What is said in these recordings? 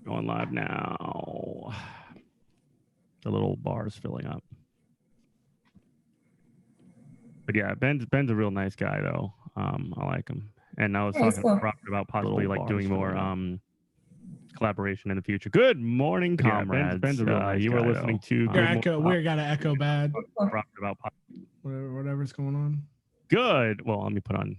Going live now. The little bar's filling up. But yeah, Ben's a real nice guy though. I like him. And I was talking to Robert about possibly like doing more collaboration in the future. Good morning, comrades. Ben's a real nice you guy, were listening to we got an echo bad. Robert about Whatever's going on. Good. Well, let me put on.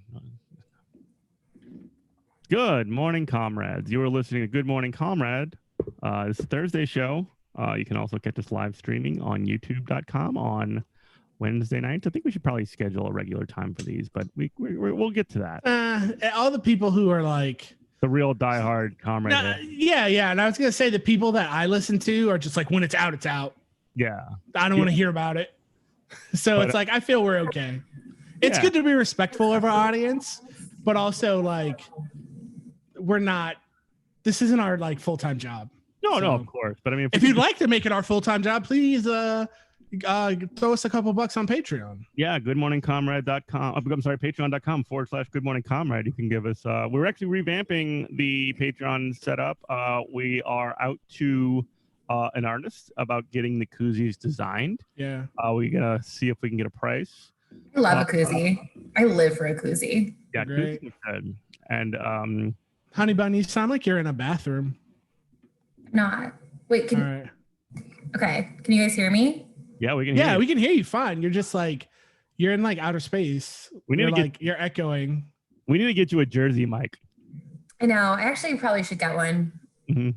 Good morning, comrades. You are listening to Good Morning Comrade. It's a Thursday show. You can also catch us live streaming on youtube.com on Wednesday nights. I think we should probably schedule a regular time for these, but we'll get to that. All the people who are like the real diehard comrade. Yeah. And I was going to say the people that I listen to are just like, when it's out, it's out. Yeah. I don't want to hear about it. So it's like, I feel we're okay. It's good to be respectful of our audience, but also like, this isn't our like full-time job. No, of course. But I mean, if you'd like to make it our full-time job, please throw us a couple bucks on Patreon. Yeah, goodmorningcomrade.com. I'm sorry, patreon.com/goodmorningcomrade. You can give us we're actually revamping the Patreon setup. We are out to an artist about getting the koozies designed. Yeah. We gotta see if we can get a price. I love a koozie. I live for a koozie. Yeah, koozies are good. And Honey Bun, you sound like you're in a bathroom. Not. Wait, right. Okay. Can you guys hear me? Yeah, we can hear you. We can hear you fine. You're just like, you're in like outer space. You're echoing. We need to get you a Jersey mic. I know. I actually probably should get one. Mm-hmm.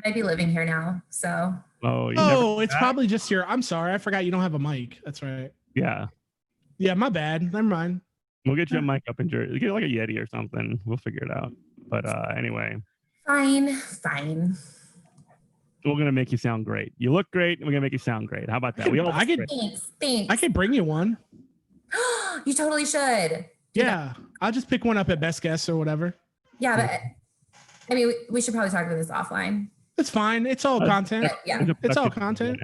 I'd be living here now, so. It's probably just I'm sorry. I forgot you don't have a mic. That's right. Yeah. Yeah, my bad. Never mind. We'll get you a mic up in Jersey. Get like a Yeti or something. We'll figure it out. But anyway. Fine. We're gonna make you sound great. You look great, and we're gonna make you sound great. How about that? Thanks. I could bring you one. You totally should. Yeah, I'll just pick one up at Best Guess or whatever. Yeah, but I mean, we should probably talk about this offline. It's fine. It's all content. Yeah. It's all content.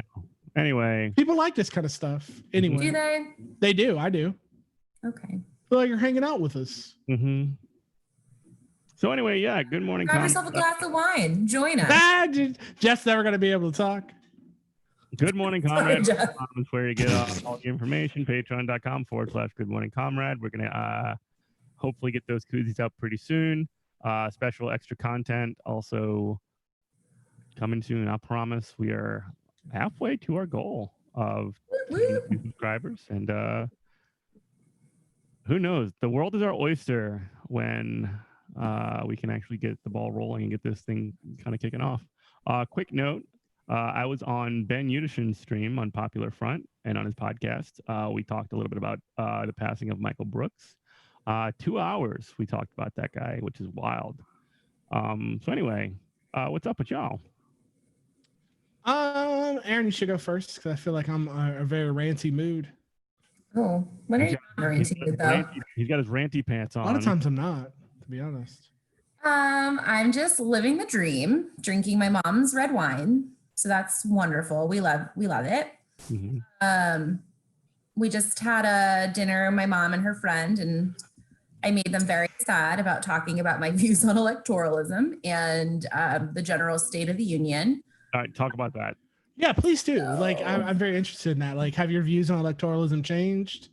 Anyway, people like this kind of stuff. Anyway, do they? They do. I do. Okay. Feel like you're hanging out with us. Mm-hmm. So anyway, yeah, good morning. Grab yourself a glass of wine. Join us. Jeff's never going to be able to talk. Good morning, comrade. Is where you get all the information. Patreon.com/Good Morning Comrade. We're going to hopefully get those koozies up pretty soon. Special extra content also coming soon. I promise we are halfway to our goal of subscribers. And who knows? The world is our oyster when we can actually get the ball rolling and get this thing kind of kicking off. Quick note, I was on Ben Yudishin's stream on Popular Front and on his podcast. We talked a little bit about the passing of Michael Brooks. 2 hours we talked about that guy, which is wild. So anyway, what's up with y'all? Aaron, you should go first because I feel like I'm a very ranty mood. Oh, when are you ranty though? He's got his ranty pants on. A lot of times I'm not, to be honest. I'm just living the dream, drinking my mom's red wine. So that's wonderful. We love it. Mm-hmm. We just had a dinner, my mom and her friend, and I made them very sad about talking about my views on electoralism and the general state of the union. All right, talk about that. Yeah, please do. Like, I'm very interested in that. Like, have your views on electoralism changed?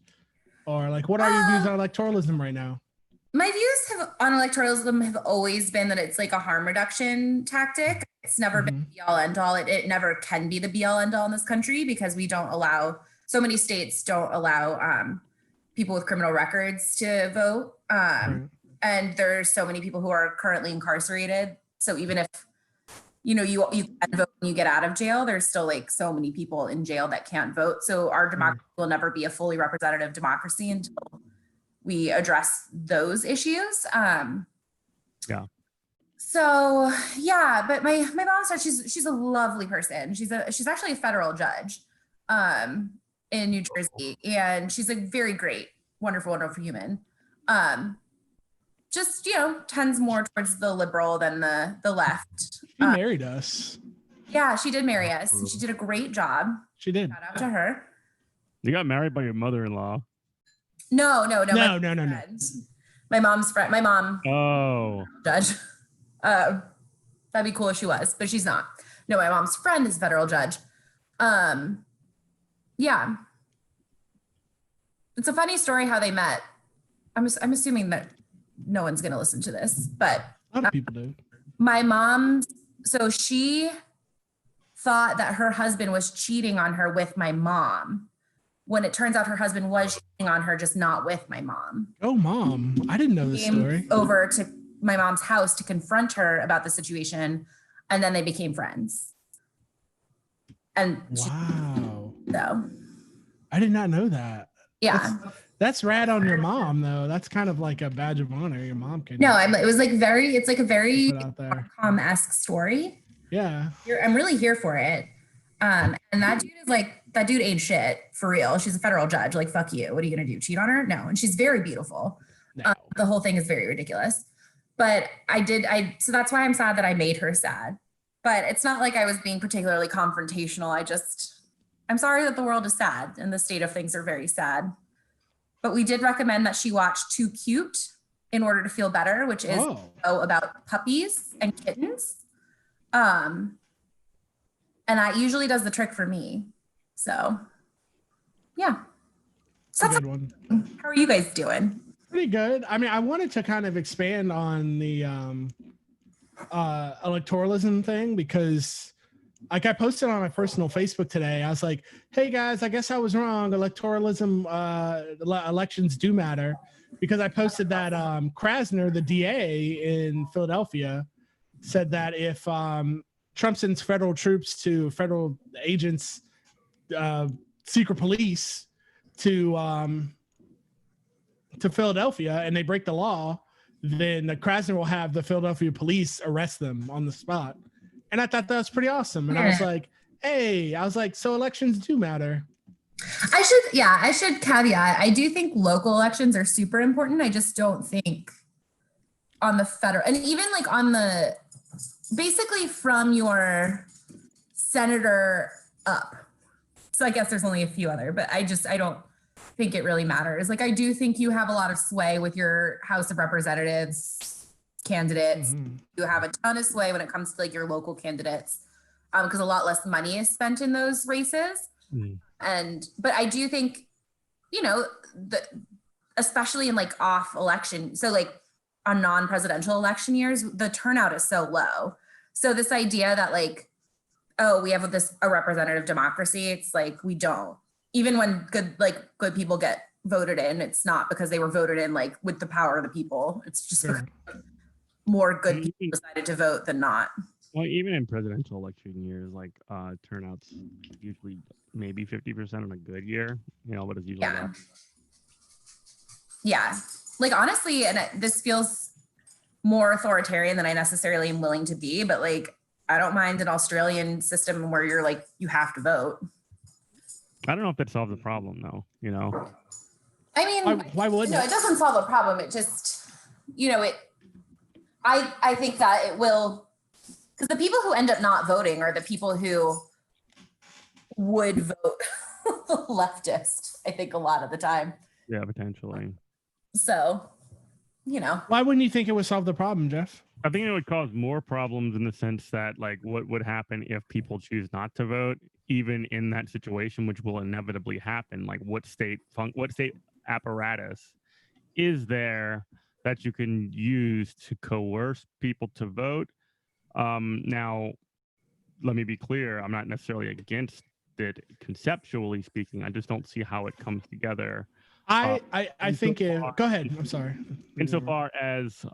Or like, what are your views on electoralism right now? My views on electoralism have always been that it's like a harm reduction tactic. It's never been the be all end all. It never can be the be all end all in this country because we don't allow, so many states don't allow people with criminal records to vote. And there's so many people who are currently incarcerated. So even if, you can vote when you get out of jail, there's still like so many people in jail that can't vote. So our democracy will never be a fully representative democracy until we address those issues. Yeah. So yeah, but my mom said she's a lovely person. She's actually a federal judge in New Jersey, and she's a very great, wonderful human. Just tends more towards the liberal than the left. She married us. Yeah, she did marry us. She did a great job. She did. Shout out to her. You got married by your mother-in-law. No. My mom's friend. My mom. Oh. Judge. That'd be cool if she was, but she's not. No, my mom's friend is a federal judge. Yeah. It's a funny story how they met. I'm assuming that no one's going to listen to this, but A lot of people do. my mom, so she thought that her husband was cheating on her with my mom, when it turns out her husband was cheating on her, just not with my mom. Oh, Mom. I didn't know this story. Over to my mom's house to confront her about the situation, and then they became friends. And wow. So I did not know that. Yeah. That's rad on your mom, though. That's kind of like a badge of honor. Your mom can. No, it was like it's like a very out there. rom-com-esque story. Yeah. I'm really here for it. And that dude ain't shit for real. She's a federal judge. Like, fuck you. What are you going to do? Cheat on her? No. And she's very beautiful. No. The whole thing is very ridiculous. But so that's why I'm sad that I made her sad. But it's not like I was being particularly confrontational. I'm sorry that the world is sad and the state of things are very sad. But we did recommend that she watch Too Cute in order to feel better, which is about puppies and kittens. And that usually does the trick for me. So, yeah. So Good one. How are you guys doing? Pretty good. I mean, I wanted to kind of expand on the electoralism thing because, like, I posted on my personal Facebook today. I was like, "Hey guys, I guess I was wrong. Electoralism, elections do matter," because I posted that Krasner, the DA in Philadelphia, said that if Trump sends federal troops to federal agents, secret police to Philadelphia, and they break the law, then the Krasner will have the Philadelphia police arrest them on the spot. And I thought that was pretty awesome. And I was like, hey, so elections do matter. I should caveat. I do think local elections are super important. I just don't think on the federal, and even like on the, basically from your senator up. So I guess there's only a few other, but I don't think it really matters. Like, I do think you have a lot of sway with your House of Representatives candidates. Mm-hmm. You have a ton of sway when it comes to like your local candidates, because a lot less money is spent in those races. But I do think, especially in like off election, so like on non-presidential election years, the turnout is so low. So this idea that like, oh, we have a representative democracy, it's like we don't. Even when good people get voted in, it's not because they were voted in like with the power of the people. It's just because more good people decided to vote than not. Well, even in presidential election years, like turnouts usually maybe 50% on a good year, but it's usually that. Yeah. Like, honestly, and this feels more authoritarian than I necessarily am willing to be, but like, I don't mind an Australian system where you're like, you have to vote. I don't know if that solves the problem though, I mean, why wouldn't it doesn't solve a problem. It just, I think that it will, because the people who end up not voting are the people who would vote leftist, I think, a lot of the time. Yeah, potentially. So, Why wouldn't you think it would solve the problem, Jeff? I think it would cause more problems in the sense that, like, what would happen if people choose not to vote, even in that situation, which will inevitably happen. Like, what state apparatus is there that you can use to coerce people to vote? Now, let me be clear. I'm not necessarily against it conceptually speaking. I just don't see how it comes together. I think go ahead. I'm sorry. Insofar as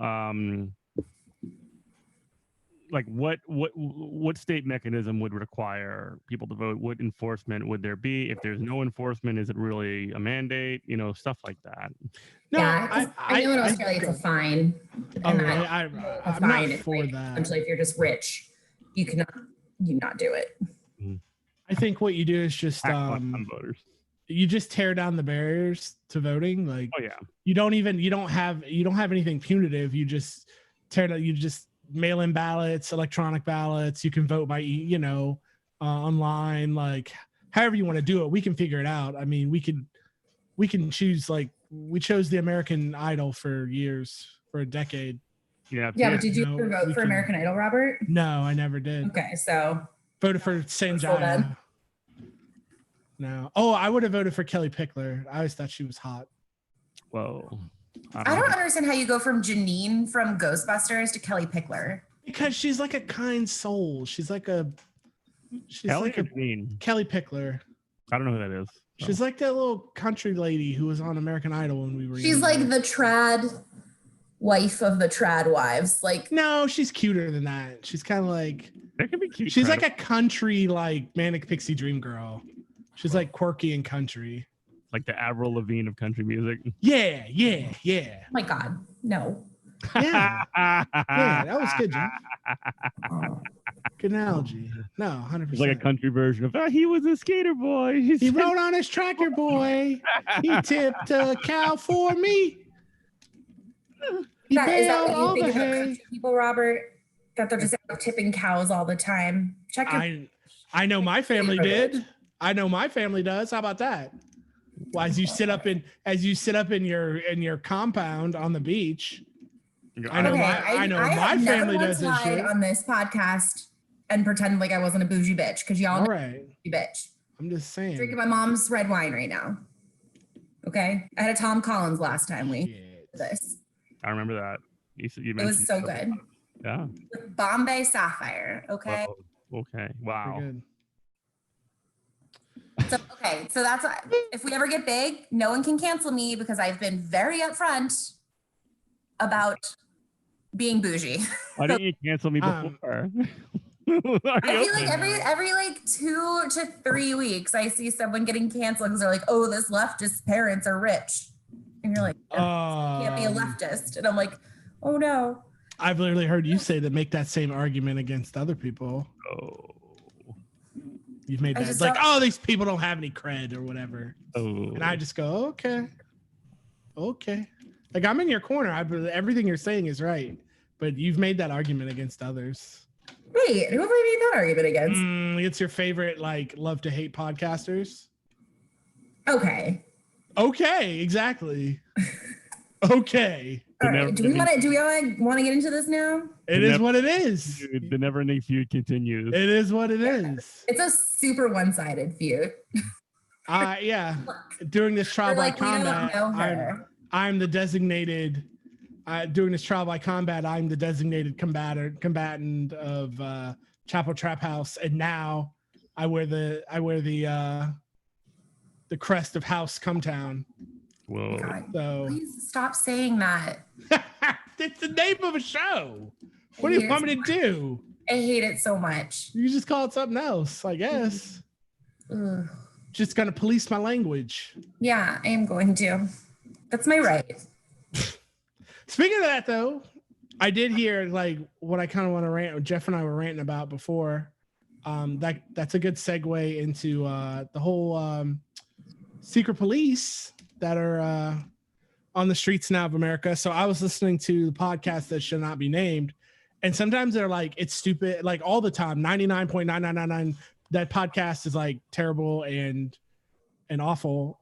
like what state mechanism would require people to vote? What enforcement would there be? If there's no enforcement, is it really a mandate? Stuff like that. No, yeah, I know in Australia it's a fine. I'm not for that. Essentially, if you're just rich, you not do it. I think what you do is just voters. You just tear down the barriers to voting. Like, oh yeah, you don't have anything punitive. You just tear down. You just mail in ballots, electronic ballots. You can vote by online. Like, however you want to do it, we can figure it out. I mean, we can choose. Like, we chose the American Idol for years, for a decade. Yeah. But did you No, ever vote we for can- American Idol, Robert? No, I never did. Okay, so Voted for Sanjaya. No. Oh, I would have voted for Kelly Pickler. I always thought she was hot. Whoa. I don't understand how you go from Janine from Ghostbusters to Kelly Pickler. Because she's like a kind soul. She's like a Kelly or Janine? Kelly Pickler. I don't know who that is. She's like that little country lady who was on American Idol when we were She's younger. like the trad wife of the trad wives. Like, no, she's cuter than that. She's kind of like, That could be cute. she's like a country, like Manic Pixie Dream Girl. She's like quirky and country. Like the Avril Lavigne of country music. Yeah. oh my God, no. Yeah, that was good, John. Good analogy. No, 100%. It's like a country version of, he was a skater boy. He rode on his tractor boy. He tipped a cow for me. He Is that baled what all you the think about hay. country people, Robert? That they're just out tipping cows all the time. Check your I know my family did. I know my family does. How about that? Well, as you sit up in your compound on the beach. I know my family does this shit on this podcast and pretend like I wasn't a bougie bitch because y'all all know right. bougie bitch. I'm just saying. Drinking my mom's red wine right now. Okay, I had a Tom Collins last time we did this. I remember that. You It mentioned was so good. Yeah. With Bombay Sapphire. Okay. Whoa. Okay. Wow. Good. So that's if we ever get big, no one can cancel me because I've been very upfront about being bougie. Why didn't you cancel me before? I feel like every like 2 to 3 weeks, I see someone getting canceled because they're like, "Oh, this leftist parents are rich," and you're like, "You can't be a leftist," and I'm like, "Oh no." I've literally heard you say that, make that same argument against other people. Oh. You've made that like, oh, these people don't have any cred or whatever. Oh. And I just go, okay. Like I'm in your corner. Everything you're saying is right, but you've made that argument against others. Wait, who have I made that argument against? It's your favorite, like, love to hate podcasters. Okay, exactly. Okay. All right. Do we want to get into this now? It is what it is. Dude, the never-ending feud continues. It is what it is. It's a super one-sided feud. Yeah. During this trial by combat, I'm the designated. During this trial by combat, I'm the designated combatant of Chapel Trap House, and now I wear the crest of House Cumtown. Whoa. God, so please stop saying that. It's the name of a show. What do you want me to do? I hate it so much. You just call it something else, I guess. Ugh. Just gonna police my language. Yeah, I am going to. That's my right. Speaking of that, though, I did hear like what I kind of want to rant. Jeff and I were ranting about before. That's a good segue into the whole secret police that are on the streets now of America. So I was listening to the podcast that should not be named, and sometimes they're like, it's stupid, like all the time. 99.9999. That podcast is like terrible and awful,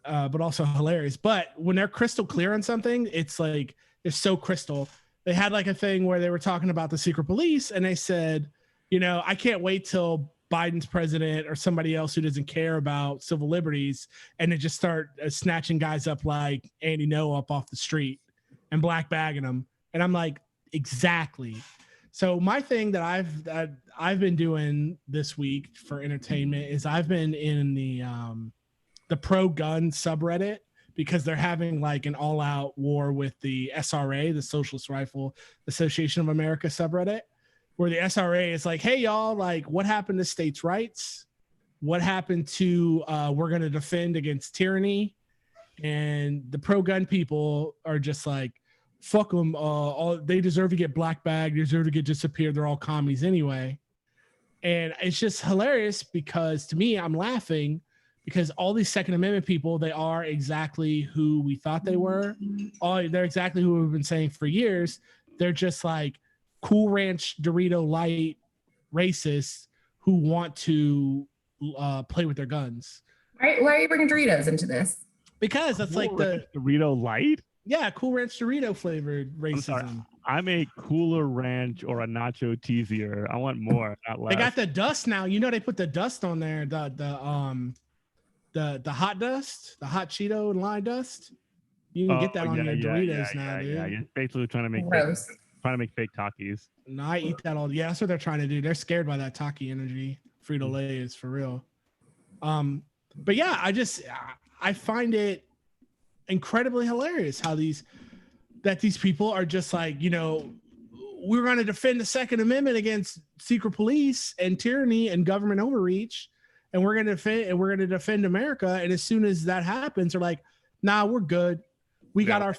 but also hilarious. But when they're crystal clear on something, it's like it's so crystal. They had like a thing where they were talking about the secret police, and they said, I can't wait till Biden's president or somebody else who doesn't care about civil liberties, and they just start snatching guys up like Andy Ngo up off the street and black bagging them. And I'm like, exactly. So my thing that I've been doing this week for entertainment is I've been in the pro-gun subreddit, because they're having like an all-out war with the SRA, the Socialist Rifle Association of America subreddit, where the SRA is like, hey, y'all, like, what happened to states' rights? What happened to we're going to defend against tyranny? And the pro-gun people are just like, fuck them. They deserve to get black bagged. They deserve to get disappeared. They're all commies anyway. And it's just hilarious because to me, I'm laughing because all these Second Amendment people, they are exactly who we thought they were. They're exactly who we've been saying for years. They're just like Cool Ranch Dorito light racists who want to play with their guns. Why are you bringing Doritos into this? Because that's like the Dorito light. Yeah, Cool Ranch Dorito flavored racism. I'm a Cooler Ranch or a Nacho Teasier. I want more, not less. They got the dust now. You know, they put the dust on there. The hot dust, the hot Cheeto and lime dust. You can get that on your Doritos now, dude. Yeah, you're basically trying to make fake Takis. No, I eat that all. Yeah, that's what they're trying to do. They're scared by that Taki energy. Frito-Lay is for real. But yeah, I find it incredibly hilarious how these people are just like, you know, we're going to defend the Second Amendment against secret police and tyranny and government overreach, and we're going to defend America. And as soon as that happens, they're like, nah, we're good. We got our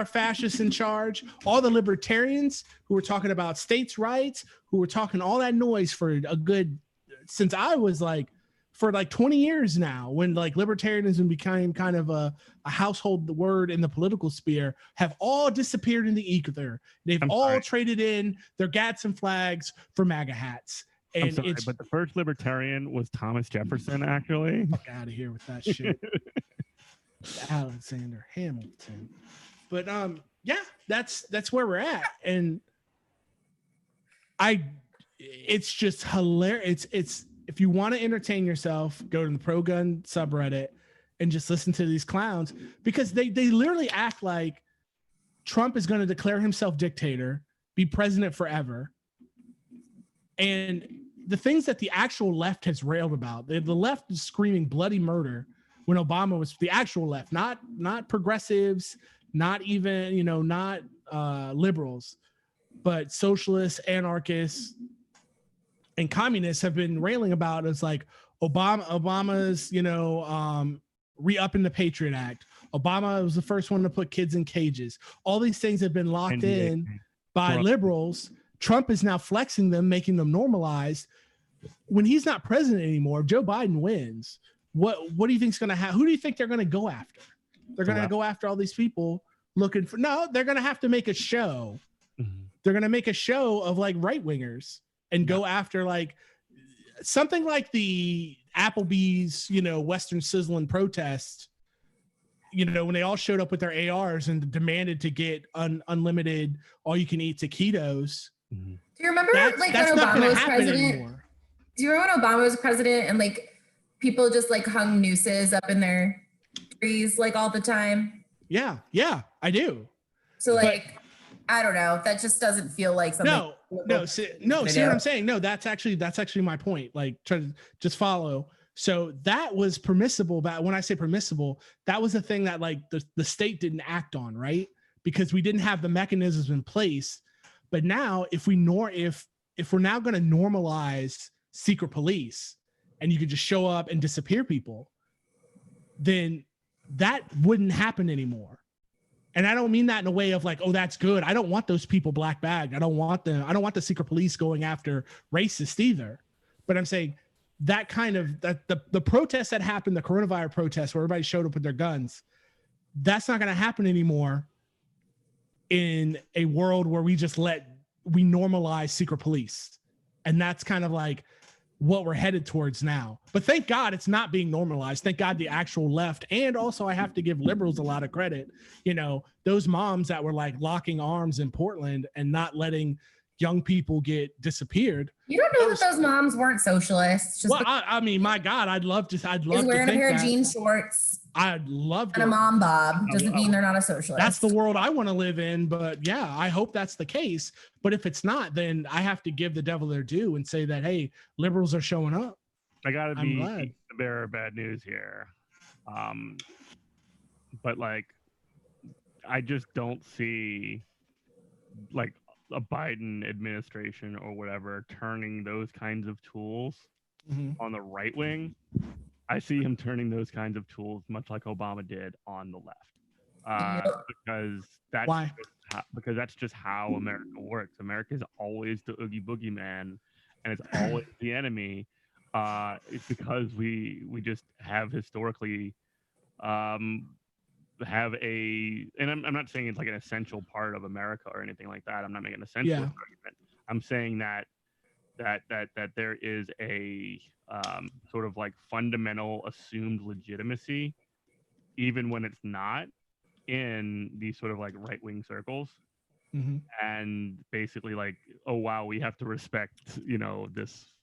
fascists in charge. All the libertarians who were talking about states' rights, who were talking all that noise for a good, since I was like, for like 20 years now, when like libertarianism became kind of a household word in the political sphere, have all disappeared in the ether. They've all traded in their Gadsden flags for MAGA hats. And but the first libertarian was Thomas Jefferson, actually. Fuck out of here with that shit. Alexander Hamilton. But yeah, that's where we're at. And it's just hilarious. It's if you want to entertain yourself, go to the pro gun subreddit and just listen to these clowns, because they literally act like Trump is going to declare himself dictator, be president forever. And the things that the actual left has railed about, the left is screaming bloody murder when Obama was the actual left, not progressives, not even, you know, not liberals, but socialists, anarchists, and communists have been railing about. It's like Obama's, you know, re-upping the Patriot Act. Obama was the first one to put kids in cages. All these things have been locked in by liberals. Trump is now flexing them, making them normalized. When he's not president anymore, if Joe Biden wins, what do you think is going to happen? Who do you think they're going to go after? They're going to go after all these people looking for, no, they're going to have to make a show. Mm-hmm. They're going to make a show of like right wingers and go after like something like the Applebee's, you know, Western Sizzling protest, you know, when they all showed up with their ARs and demanded to get unlimited, all you can eat taquitos. Mm-hmm. Do you remember like when Obama was president? Anymore. Do you remember when Obama was president and like people just like hung nooses up in their trees like all the time? Yeah, I do. So like, I don't know. That just doesn't feel like something. See what I'm saying? No, that's actually my point. Like, try to just follow. So that was permissible. But when I say permissible, that was the thing that like the state didn't act on, right? Because we didn't have the mechanisms in place. But now, if we're now going to normalize secret police, and you could just show up and disappear people, then that wouldn't happen anymore. And I don't mean that in a way of like, oh, that's good. I don't want those people black bagged. I don't want the secret police going after racists either. But I'm saying that kind of the protest that happened, the coronavirus protest where everybody showed up with their guns, that's not going to happen anymore in a world where we normalize secret police. And that's kind of like what we're headed towards now. But thank God it's not being normalized. Thank God the actual left. And also I have to give liberals a lot of credit. You know, those moms that were like locking arms in Portland and not letting young people get disappeared. You don't know that those moms weren't socialists. Just I mean, my God, I'd love to wearing a pair of jean shorts. I'd love to. And a mom bob doesn't mean they're not a socialist. That's the world I want to live in. But yeah, I hope that's the case. But if it's not, then I have to give the devil their due and say that, hey, liberals are showing up. I got to be the bearer of bad news here. But like, I just don't see like a Biden administration or whatever turning those kinds of tools on the right wing. I see him turning those kinds of tools much like Obama did on the left, because that's just how America works. America is always the oogie boogie man, and it's always the enemy. It's because we just have historically have and I'm not saying it's like an essential part of America or anything like that. I'm not making an essential argument. I'm saying that there is a sort of like fundamental assumed legitimacy, even when it's not, in these sort of like right-wing circles. and basically like, oh wow, we have to respect, you know, this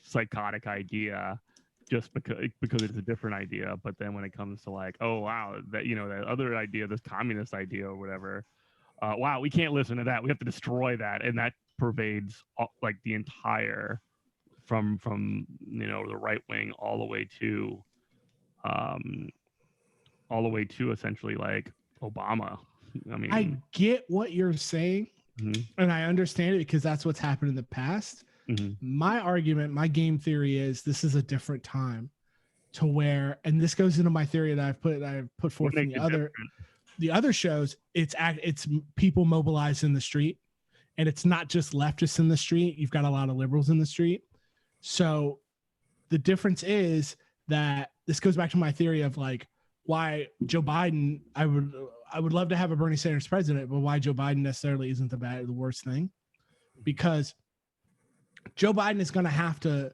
psychotic idea just because it's a different idea. But then when it comes to like, oh wow, that, you know, that other idea, this communist idea or whatever, wow, we can't listen to that. We have to destroy that, and that pervades like the entire from you know, the right wing all the way to essentially like Obama. I mean, I get what you're saying, and I understand it because that's what's happened in the past. My argument, my game theory is this is a different time to where, and this goes into my theory that I've put forth in the other shows. It's people mobilized in the street, and it's not just leftists in the street. You've got a lot of liberals in the street. So the difference is that this goes back to my theory of like why Joe Biden, I would love to have a Bernie Sanders president, but why Joe Biden necessarily isn't the worst thing, because Joe Biden is going to have to,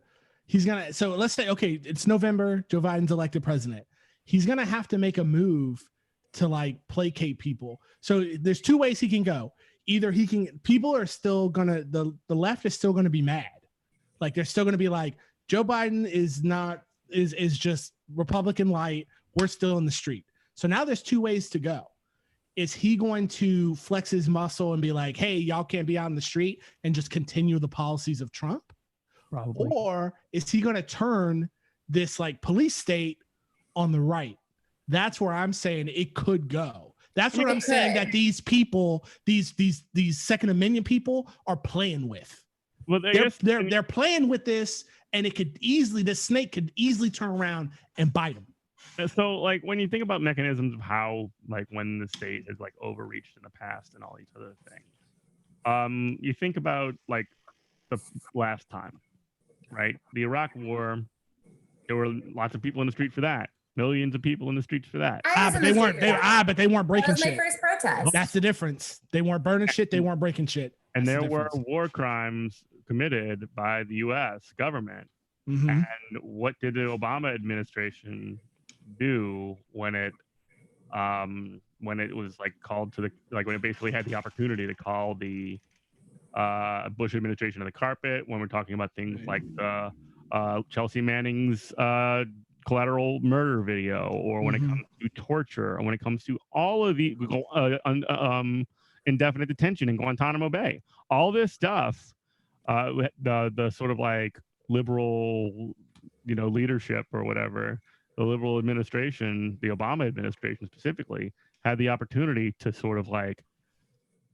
so let's say, okay, it's November, Joe Biden's elected president. He's going to have to make a move to like placate people. So there's two ways he can go. Either people are still going to, the left is still going to be mad. Like they're still going to be like, Joe Biden is just Republican light. We're still in the street. So now there's two ways to go. Is he going to flex his muscle and be like, hey, y'all can't be out in the street and just continue the policies of Trump? Probably. Or is he going to turn this like police state on the right? That's where I'm saying it could go. That's what I'm saying that these people, these Second Amendment people are playing with. Well, they're playing with this, and this snake could easily turn around and bite them. So like when you think about mechanisms of how like when the state is like overreached in the past and all these other things, you think about like the last time, right? The Iraq War, there were lots of people in the street for that. Millions of people in the streets for that. But they weren't breaking shit. That was my first protest. That's the difference. They weren't burning shit. They weren't breaking shit. And there were war crimes committed by the U.S. government. And what did the Obama administration do when it was like called to the, like when it basically had the opportunity to call the Bush administration to the carpet, when we're talking about things like the Chelsea Manning's collateral murder video, or when it comes to torture, or when it comes to all of the indefinite detention in Guantanamo Bay, all this stuff, the sort of like liberal, you know, leadership or whatever, the liberal administration, the Obama administration specifically, had the opportunity to sort of like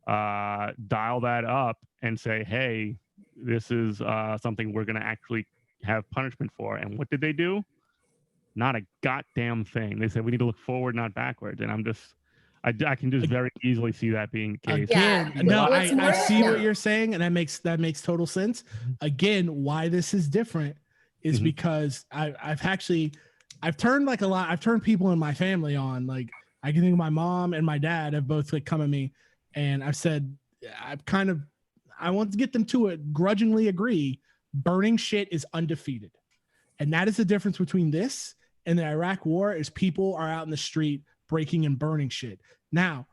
dial that up and say, hey, this is something we're going to actually have punishment for. And what did they do? Not a goddamn thing. They said we need to look forward, not backwards. And I can just very easily see that being the case. Again, no, I see what you're saying, and that makes total sense. Again, why this is different is because I've turned people in my family on. Like I can think of my mom and my dad have both like come at me, and I've said I want to get them to grudgingly agree. Burning shit is undefeated, and that is the difference between this and the Iraq War. Is people are out in the street breaking and burning shit. Now,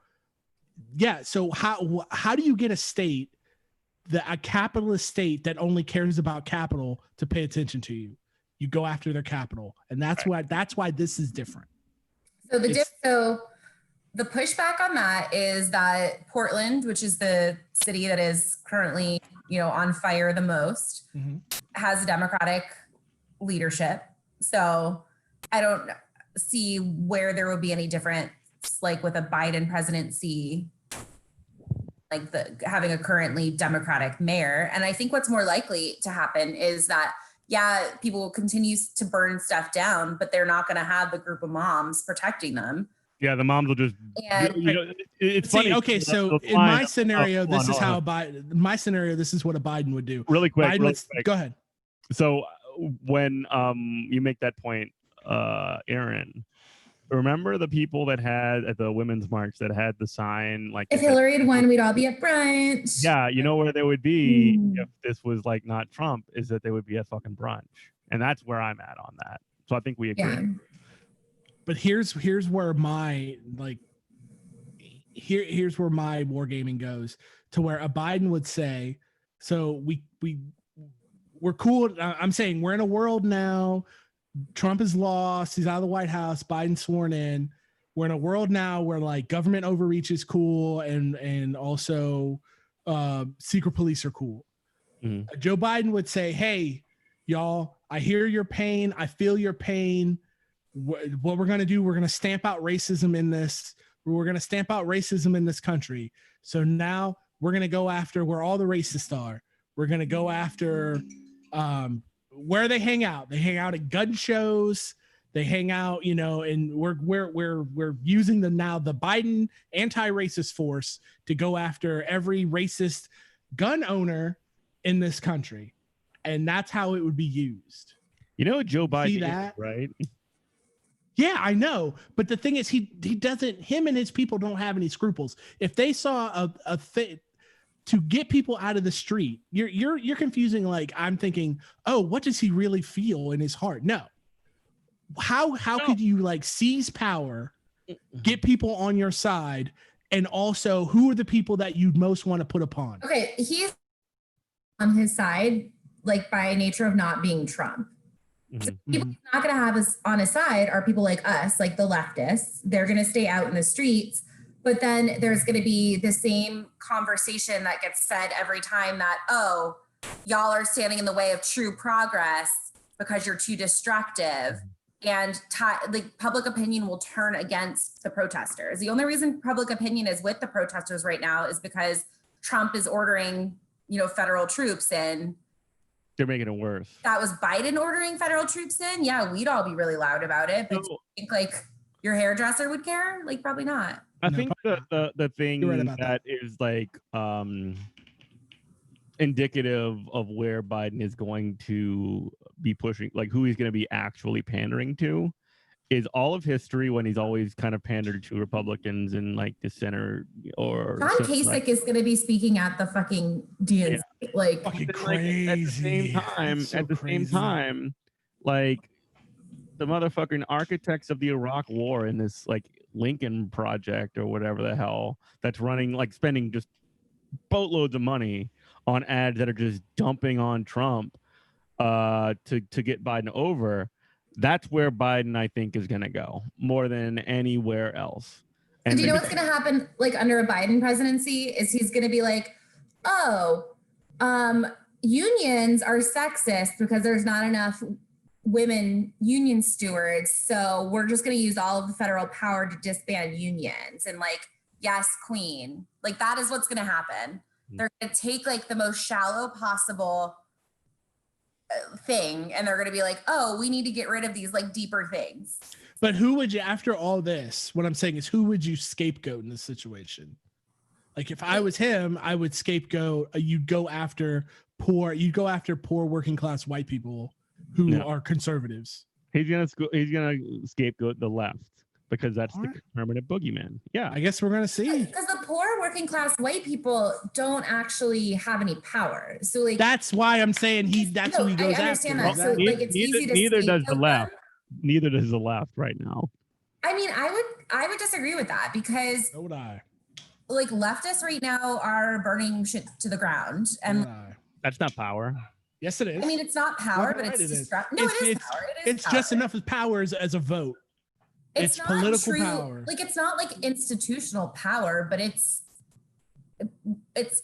yeah. So how do you get a capitalist state that only cares about capital to pay attention to you? You go after their capital, and that's why this is different. So the pushback on that is that Portland, which is the city that is currently, you know, on fire the most, has Democratic leadership. So I don't see where there will be any difference, like with a Biden presidency, like having a currently Democratic mayor. And I think what's more likely to happen is that, yeah, people will continue to burn stuff down, but they're not going to have the group of moms protecting them. Yeah, the moms will just. It's funny. Okay, so in my scenario, this is what a Biden would do. Really quick. Go ahead. So when you make that point, Aaron, remember the people that had at the Women's March that had the sign like, if Hillary had won, we'd all be at brunch. Yeah, you know where they would be if this was like not Trump, is that they would be at fucking brunch, and that's where I'm at on that. So I think we agree. Yeah. But here's where my here's where my wargaming goes. to where a Biden would say, so we're cool. I'm saying we're in a world now. Trump is lost. He's out of the White House. Biden's sworn in. We're in a world now where like government overreach is cool and also secret police are cool. Mm-hmm. Joe Biden would say, hey, y'all, I hear your pain. I feel your pain. What we're going to do, we're going to stamp out racism in this. We're going to stamp out racism in this country. So now we're going to go after where all the racists are. We're going to go after where they hang out. They hang out at gun shows. They hang out, and we're using the Biden anti-racist force to go after every racist gun owner in this country. And that's how it would be used. Joe Biden is, right? Yeah, I know. But the thing is, he doesn't, him and his people don't have any scruples. If they saw a thing to get people out of the street, you're confusing. Like, I'm thinking, oh, what does he really feel in his heart? No. How could you like seize power, get people on your side, and also who are the people that you'd most want to put upon? Okay, he's on his side, like by nature of not being Trump. So people he's not going to have us on his side are people like us, like the leftists. They're going to stay out in the streets. But then there's going to be the same conversation that gets said every time that, oh, y'all are standing in the way of true progress because you're too destructive. And like public opinion will turn against the protesters. The only reason public opinion is with the protesters right now is because Trump is ordering, federal troops in. They're making it worse. That was Biden ordering federal troops in. Yeah, we'd all be really loud about it. But you think like your hairdresser would care? Like probably not. I think the thing that is like indicative of where Biden is going to be pushing, like who he's going to be actually pandering to, is all of history when he's always kind of pandered to Republicans and like the center or John Kasich is going to be speaking at the fucking DNC. Yeah. Like fucking crazy. At the same time, like the motherfucking architects of the Iraq War in this like Lincoln Project or whatever the hell that's running, like spending just boatloads of money on ads that are just dumping on Trump to get Biden over. That's where Biden, I think, is going to go more than anywhere else. And do you know what's going to happen like under a Biden presidency is he's going to be like, oh, unions are sexist because there's not enough women union stewards. So we're just going to use all of the federal power to disband unions. And like, yes, queen, like that is what's going to happen. They're going to take like the most shallow possible thing and they're going to be like, oh, we need to get rid of these like deeper things. But who would you, after all this, what I'm saying is who would you scapegoat in this situation? Like if I was him, I would scapegoat, you'd go after poor working class white people who are conservatives. He's going to scapegoat the left because that's the permanent boogeyman. Yeah. I guess we're going to see. Because the poor working class white people don't actually have any power. So like that's why I'm saying that's who he goes after. I understand that. So like it's easy to neither does the left. Neither does the left right now. I mean, I would disagree with that because so would I. Like leftists right now are burning shit to the ground. And that's not power. Yes, it is. I mean, it's not power, but it's power. It's just enough as power as a vote. It's not political true, power. Like it's not like institutional power, but it's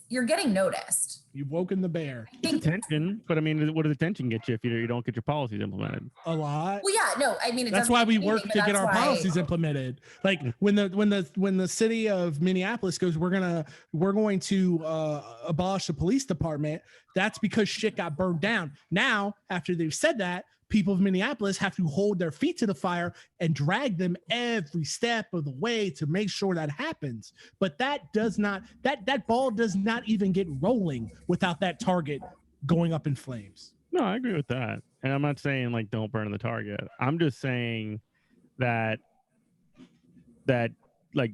you're getting noticed. You've woken the bear. It's attention, but I mean, what does attention get you if you don't get your policies implemented? A lot. Well, yeah, no, I mean, that's why we work to get our policies implemented. Like when the city of Minneapolis goes, we're going to abolish the police department. That's because shit got burned down. Now, after they've said that, people of Minneapolis have to hold their feet to the fire and drag them every step of the way to make sure that happens. But that ball does not even get rolling without that target going up in flames. No, I agree with that. And I'm not saying like don't burn the target. I'm just saying that like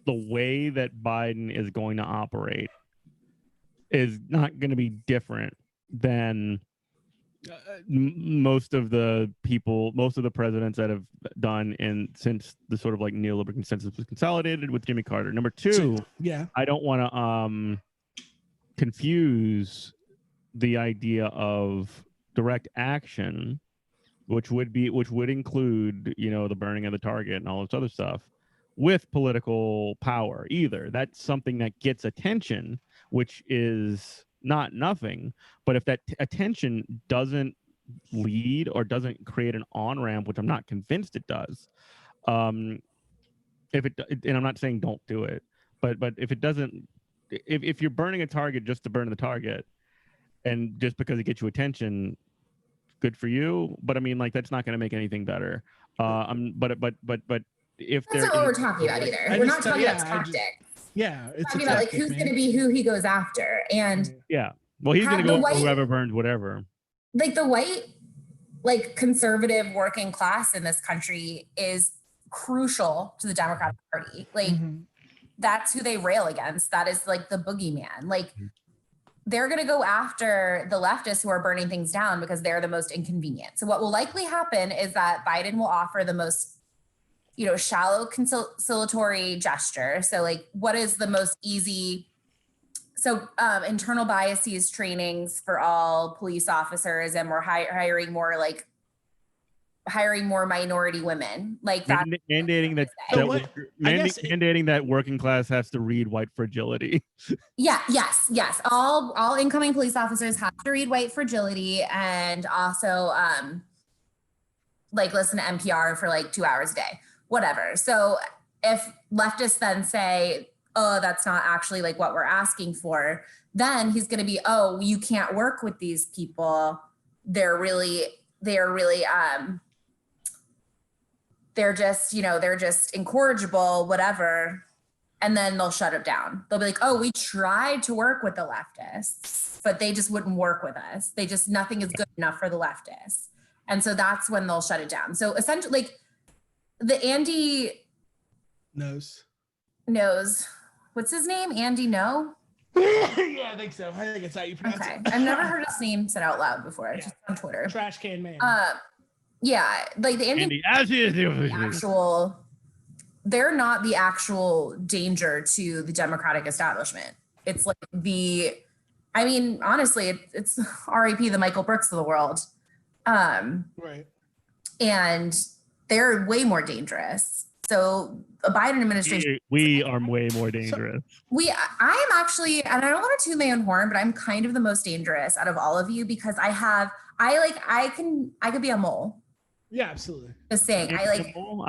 the way that Biden is going to operate is not going to be different than most of the presidents that have done since the sort of like neoliberal consensus was consolidated with Jimmy Carter. Number two, yeah, I don't want to confuse the idea of direct action, which would include, the burning of the target and all this other stuff, with political power either. That's something that gets attention, which is not nothing. But if that attention doesn't lead or doesn't create an on-ramp, which I'm not convinced it does, if it, and I'm not saying don't do it, but if it doesn't, if you're burning a target just to burn the target, and just because it gets you attention, good for you. But I mean, like, that's not going to make anything better. But if that's not what we're talking about either. We're not talking about tactics. It's talking about like who's going to be who he goes after, and well, he's going to go whoever burns whatever. Like the white, like conservative working class in this country is crucial to the Democratic Party. Like that's who they rail against. That is like the boogeyman. Like they're going to go after the leftists who are burning things down because they're the most inconvenient. So what will likely happen is that Biden will offer the most, shallow conciliatory gesture. So like, what is the most easy? So internal biases trainings for all police officers, and we're hiring more minority women, like that. Mandating that working class has to read white fragility. Yes. All incoming police officers have to read white fragility, and also listen to NPR for like 2 hours a day, whatever. So if leftists then say, oh, that's not actually like what we're asking for, then he's going to be, oh, you can't work with these people. They're just incorrigible, whatever. And then they'll shut it down. They'll be like, oh, we tried to work with the leftists, but they just wouldn't work with us. Nothing is good enough for the leftists. And so that's when they'll shut it down. So essentially, like, the Andy knows. What's his name? Andy No? Yeah, I think so. I think it's how you pronounce it. I've never heard his name said out loud before, just on Twitter. Trash can man. Yeah, like the Andy they're not the actual danger to the Democratic establishment. It's like honestly, it's RIP the Michael Brooks of the world. Right. And they're way more dangerous. So a Biden administration, we are way more dangerous. I'm actually, and I don't want to toot my own horn, but I'm kind of the most dangerous out of all of you because I could be a mole. Yeah, absolutely. Just saying, I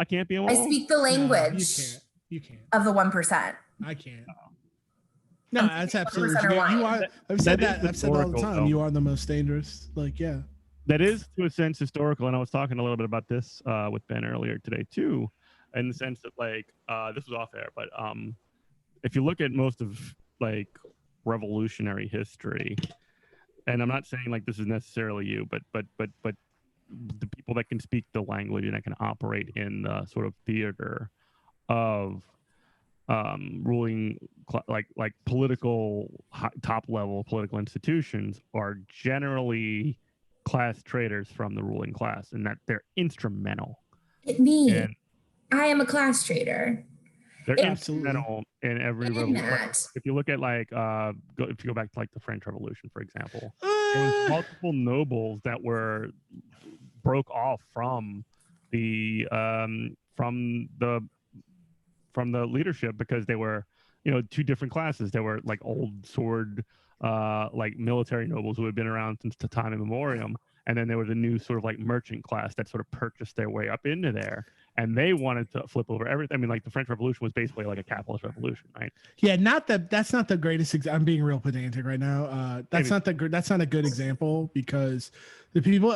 can't be a mole. I speak the language. No, you can't. Of the 1%. I can't. No, that's absolutely true. You are. I've said all the time. Though. You are the most dangerous. Like, yeah. That is, to a sense, historical. And I was talking a little bit about this with Ben earlier today too, in the sense that this was off air, but if you look at most of revolutionary history, and I'm not saying this is necessarily you, but the people that can speak the language and that can operate in the sort of theater of ruling political top level political institutions are generally class traitors from the ruling class, and that they're instrumental. I am a class traitor. They're instrumental in every revolution. If you look at if you go back to the French Revolution, for example, there was multiple nobles that broke off from the leadership because they were two different classes. They were old sword military nobles who had been around since the time immemorial, and then there was a new sort of merchant class that sort of purchased their way up into there, and they wanted to flip over everything. I mean, the French Revolution was basically a capitalist revolution, right? Yeah, that's not the greatest. I'm being real pedantic right now. That's not a good example because the people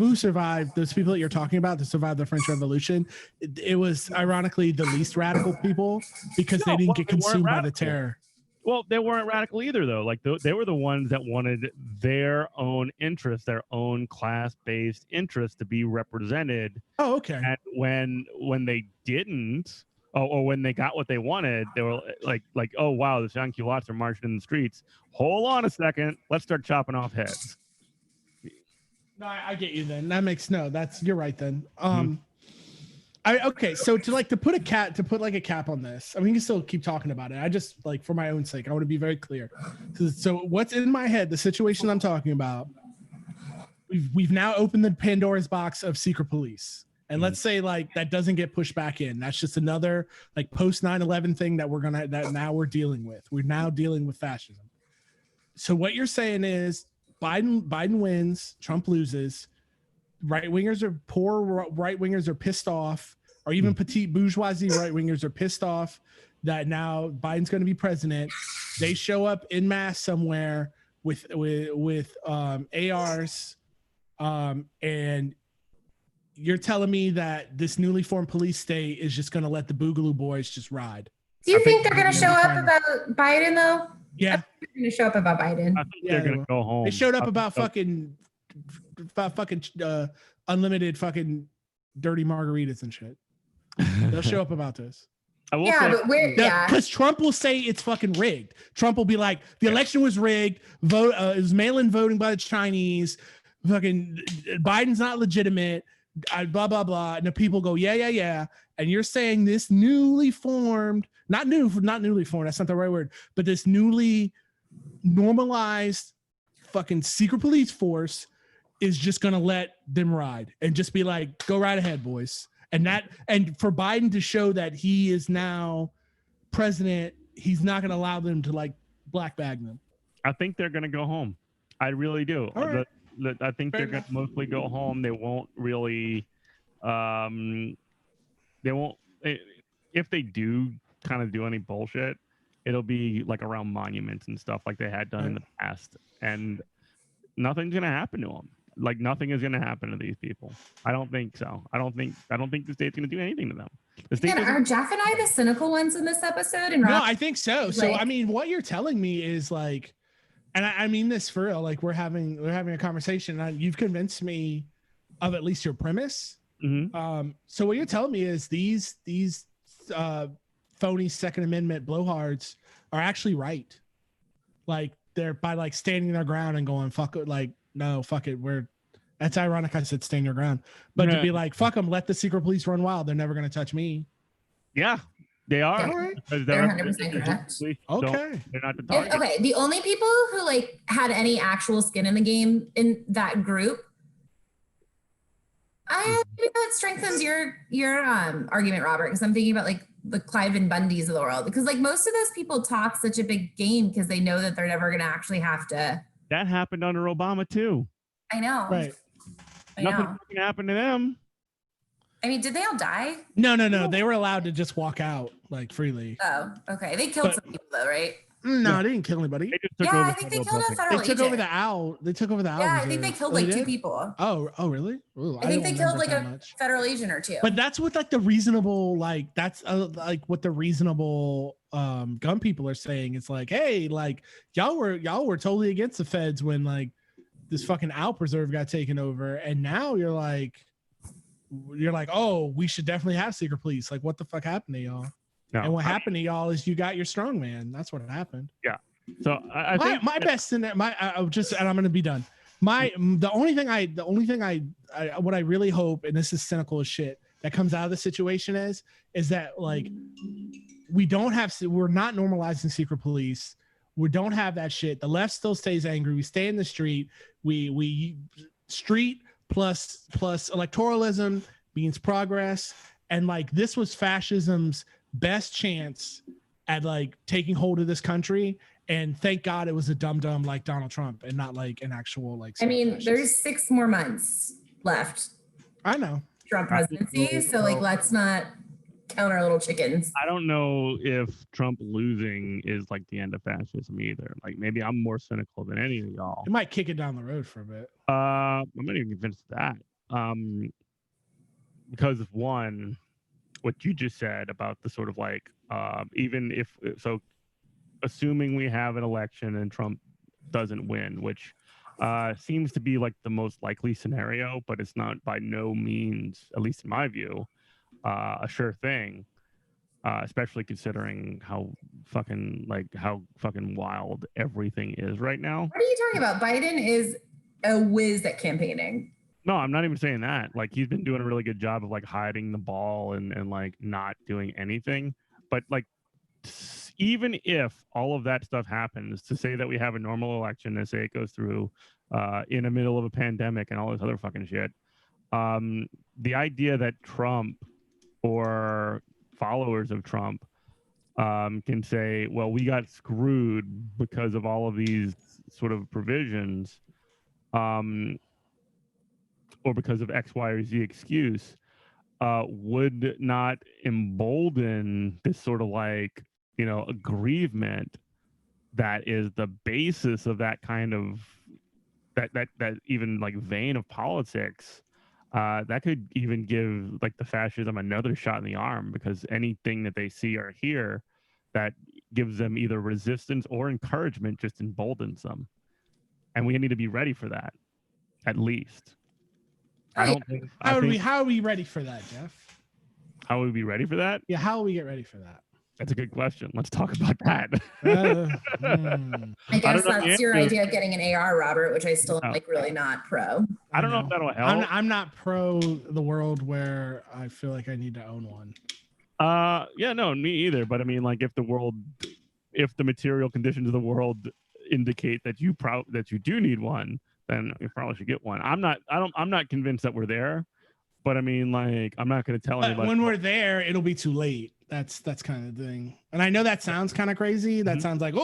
who survived, those people that you're talking about that survived the French Revolution, it was ironically the least radical people because they didn't get consumed by the terror. Well, they weren't radical either, though. They were the ones that wanted their own interests, their own class-based interests to be represented. Oh, okay. And when they didn't, or when they got what they wanted, they were like, oh wow, the sans-culottes are marching in the streets. Hold on a second, let's start chopping off heads. No, I get you. Then that makes you're right. Then Okay, so to put a cap on this, I mean, you can still keep talking about it. I just like for my own sake, I want to be very clear. So what's in my head, the situation I'm talking about, we've now opened the Pandora's box of secret police. And let's say like that doesn't get pushed back in. That's just another like post 9/11 thing that now we're dealing with. We're now dealing with fascism. So what you're saying is Biden wins, Trump loses. Poor right wingers are pissed off, or even petite bourgeoisie right wingers are pissed off that now Biden's going to be president. They show up in mass somewhere with ARs, and you're telling me that this newly formed police state is just going to let the Boogaloo Boys just ride? Do you think they're going to show up about Biden though? Yeah, they're going to show up about Biden. I think they're going to go home. They showed up about fucking unlimited fucking dirty margaritas and shit. They'll show up about this. Because Trump will say it's fucking rigged. Trump will be like, the election was rigged. It was mail-in voting by the Chinese. Fucking Biden's not legitimate. Blah blah blah. And the people go, yeah. And you're saying this newly formed, not newly formed. That's not the right word. But this newly normalized fucking secret police force is just gonna let them ride and just be like, go right ahead, boys. And for Biden to show that he is now president, he's not gonna allow them to like black bag them. I think they're gonna go home. I really do. Right. I think they're gonna mostly go home. They won't really. They won't. If they do kind of do any bullshit, it'll be like around monuments and stuff like they had done in the past, and nothing's gonna happen to them. Like nothing is gonna happen to these people. I don't think so. I don't think the state's gonna do anything to them. Are Jeff and I the cynical ones in this episode? And no, I think so. So I mean, what you're telling me is like, and I mean this for real. Like we're having a conversation. And you've convinced me of at least your premise. Mm-hmm. So what you're telling me is these phony Second Amendment blowhards are actually right. Like they're by like standing their ground and going fuck it. Like no, fuck it. That's ironic. I said stand your ground, but to be like fuck them. Let the secret police run wild. They're never gonna touch me. Yeah. They are. Yeah, right. they're 100% correct. Okay. They're not the target. Okay. The only people who like had any actual skin in the game in that group, maybe that strengthens your argument, Robert, because I'm thinking about like the Clive and Bundys of the world, because like most of those people talk such a big game because they know that they're never going to actually have to. That happened under Obama too. I know. Right. Nothing can happen to them. I mean, did they all die? No. They were allowed to just walk out like freely. Oh, okay. They killed some people though, right? No, they didn't kill anybody. They just took over I think they killed a federal agent. They took over the owl. Yeah, I think they killed like 2 people. Oh, really? Ooh, I think they killed like a federal agent or 2. But that's what like the reasonable, like that's like what the reasonable gun people are saying. It's like, hey, like y'all were totally against the feds when like this fucking owl preserve got taken over, and now you're like, oh, we should definitely have secret police. Like, what the fuck happened to y'all? No, and what happened to y'all is you got your strong man. That's what happened. Yeah. So I think my best in there. And I'm gonna be done. The only thing I what I really hope, and this is cynical as shit, that comes out of the situation is that like we're not normalizing secret police. We don't have that shit. The left still stays angry. We stay in the street. We street plus electoralism means progress. And like this was fascism's best chance at like taking hold of this country. And thank God it was a dum-dum like Donald Trump and not like an actual like. I mean, there's 6 more months left. I know. Trump presidency. So like, let's not count our little chickens. I don't know if Trump losing is like the end of fascism either. Like maybe I'm more cynical than any of y'all. It might kick it down the road for a bit. I'm not even convinced of that. Because of one, what you just said about the sort of like, even if so, assuming we have an election and Trump doesn't win, which seems to be like the most likely scenario, but it's not by no means, at least in my view, a sure thing, especially considering how fucking wild everything is right now. What are you talking about? Biden is a whiz at campaigning. No, I'm not even saying that. Like, he's been doing a really good job of like hiding the ball and like not doing anything. But like, even if all of that stuff happens, to say that we have a normal election and say it goes through in the middle of a pandemic and all this other fucking shit, the idea that Trump or followers of Trump can say, well, we got screwed because of all of these sort of provisions, or because of X, Y, or Z excuse, would not embolden this sort of like, aggrievement that is the basis of that kind of that even like vein of politics. That could even give like the fascism another shot in the arm, because anything that they see or hear that gives them either resistance or encouragement just emboldens them. And we need to be ready for that, at least. I don't think. How are we ready for that, Jeff? How would we be ready for that? Yeah, how will we get ready for that? That's a good question. Let's talk about that. I guess that's your idea of getting an AR, Robert, which I still am like really not pro. I don't know if that'll help. I'm not pro the world where I feel like I need to own one. Yeah, no, me either. But I mean, like, if the material conditions of the world indicate that you do need one, then you probably should get one. I'm not convinced that we're there, but I mean, like, I'm not going to tell anybody. When we're there, it'll be too late. That's kind of the thing. And I know that sounds kind of crazy. That sounds like,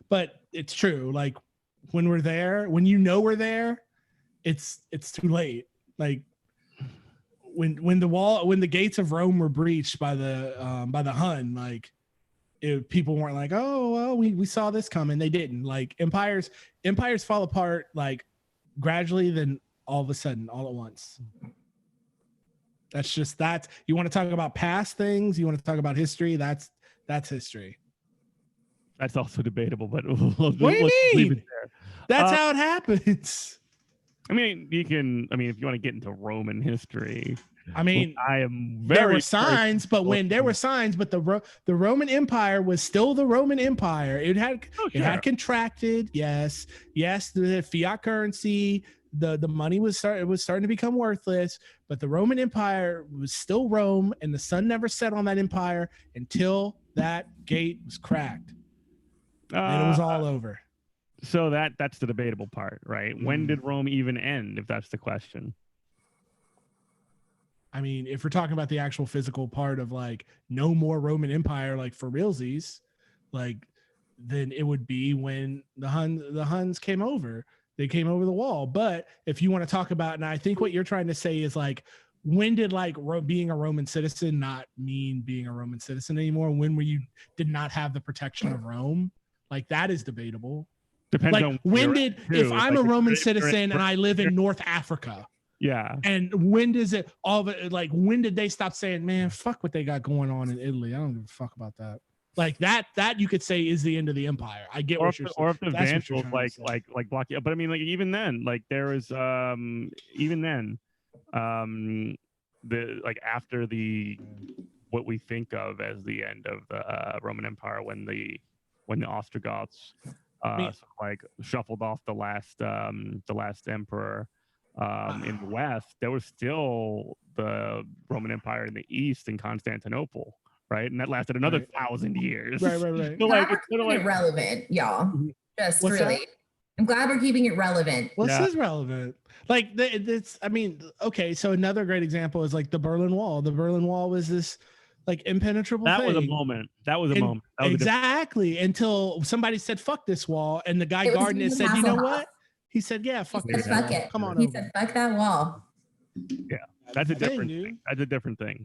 but it's true. Like, when we're there, when we're there, it's too late. Like, when the gates of Rome were breached by the Hun, like, people weren't like, oh, well, we saw this coming. They didn't. Like, empires fall apart like gradually, then all of a sudden, all at once. That's just that. You want to talk about past things? You want to talk about history? That's history. That's also debatable, but what do you mean? That's how it happens. I mean, if you want to get into Roman history, I mean, I am very. There were signs, but the Roman Empire was still the Roman Empire. It had contracted. Yes. The fiat currency, the money was starting to become worthless, but the Roman Empire was still Rome, and the sun never set on that empire until that gate was cracked, and it was all over. So that's the debatable part, right? When did Rome even end, if that's the question? I mean, if we're talking about the actual physical part of like no more Roman Empire, like for realsies, like, then it would be when the Huns came over. They came over the wall. But if you want to talk about, and I think what you're trying to say is like, when did like being a Roman citizen not mean being a Roman citizen anymore? When you did not have the protection of Rome? Like, that is debatable. Depends like, on if I'm a Roman citizen and I live in North Africa. Yeah. And when does it when did they stop saying, man, fuck what they got going on in Italy? I don't give a fuck about that. Like that you could say is the end of the empire. I get what you're saying. Or if the Vandals like block you. But I mean, like, even then, like, there was the like after the what we think of as the end of the Roman Empire, when the Ostrogoths sort of like shuffled off the last emperor. In the West, there was still the Roman Empire in the East in Constantinople, right? And that lasted another 1,000 years. Right. So like, it's sort of like relevant, y'all. Just What's really. That? I'm glad we're keeping it relevant. This is relevant. Like, it's. I mean, okay. So another great example is like the Berlin Wall. The Berlin Wall was this like impenetrable thing. Was a moment. That was a moment. That was exactly until somebody said, "Fuck this wall," and the guy guarding it said, "You know what?" He said, "Yeah, fuck it. Fuck it. Come on." He said, "Fuck that wall." Yeah, that's a different thing. That's a different thing.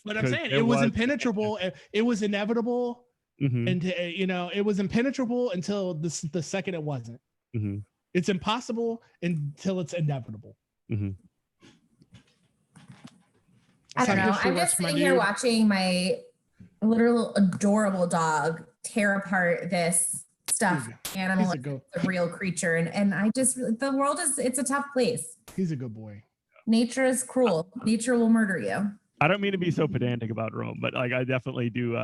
But I'm saying it was impenetrable. It was inevitable, and it was impenetrable until the second it wasn't. Mm-hmm. It's impossible until it's inevitable. Mm-hmm. I don't know. I'm just sitting here watching my literal adorable dog tear apart this stuffed animal, a real creature, and I just, the world it's a tough place. He's a good boy. Nature is cruel. Nature will murder you. I don't mean to be so pedantic about Rome, but like, I definitely do.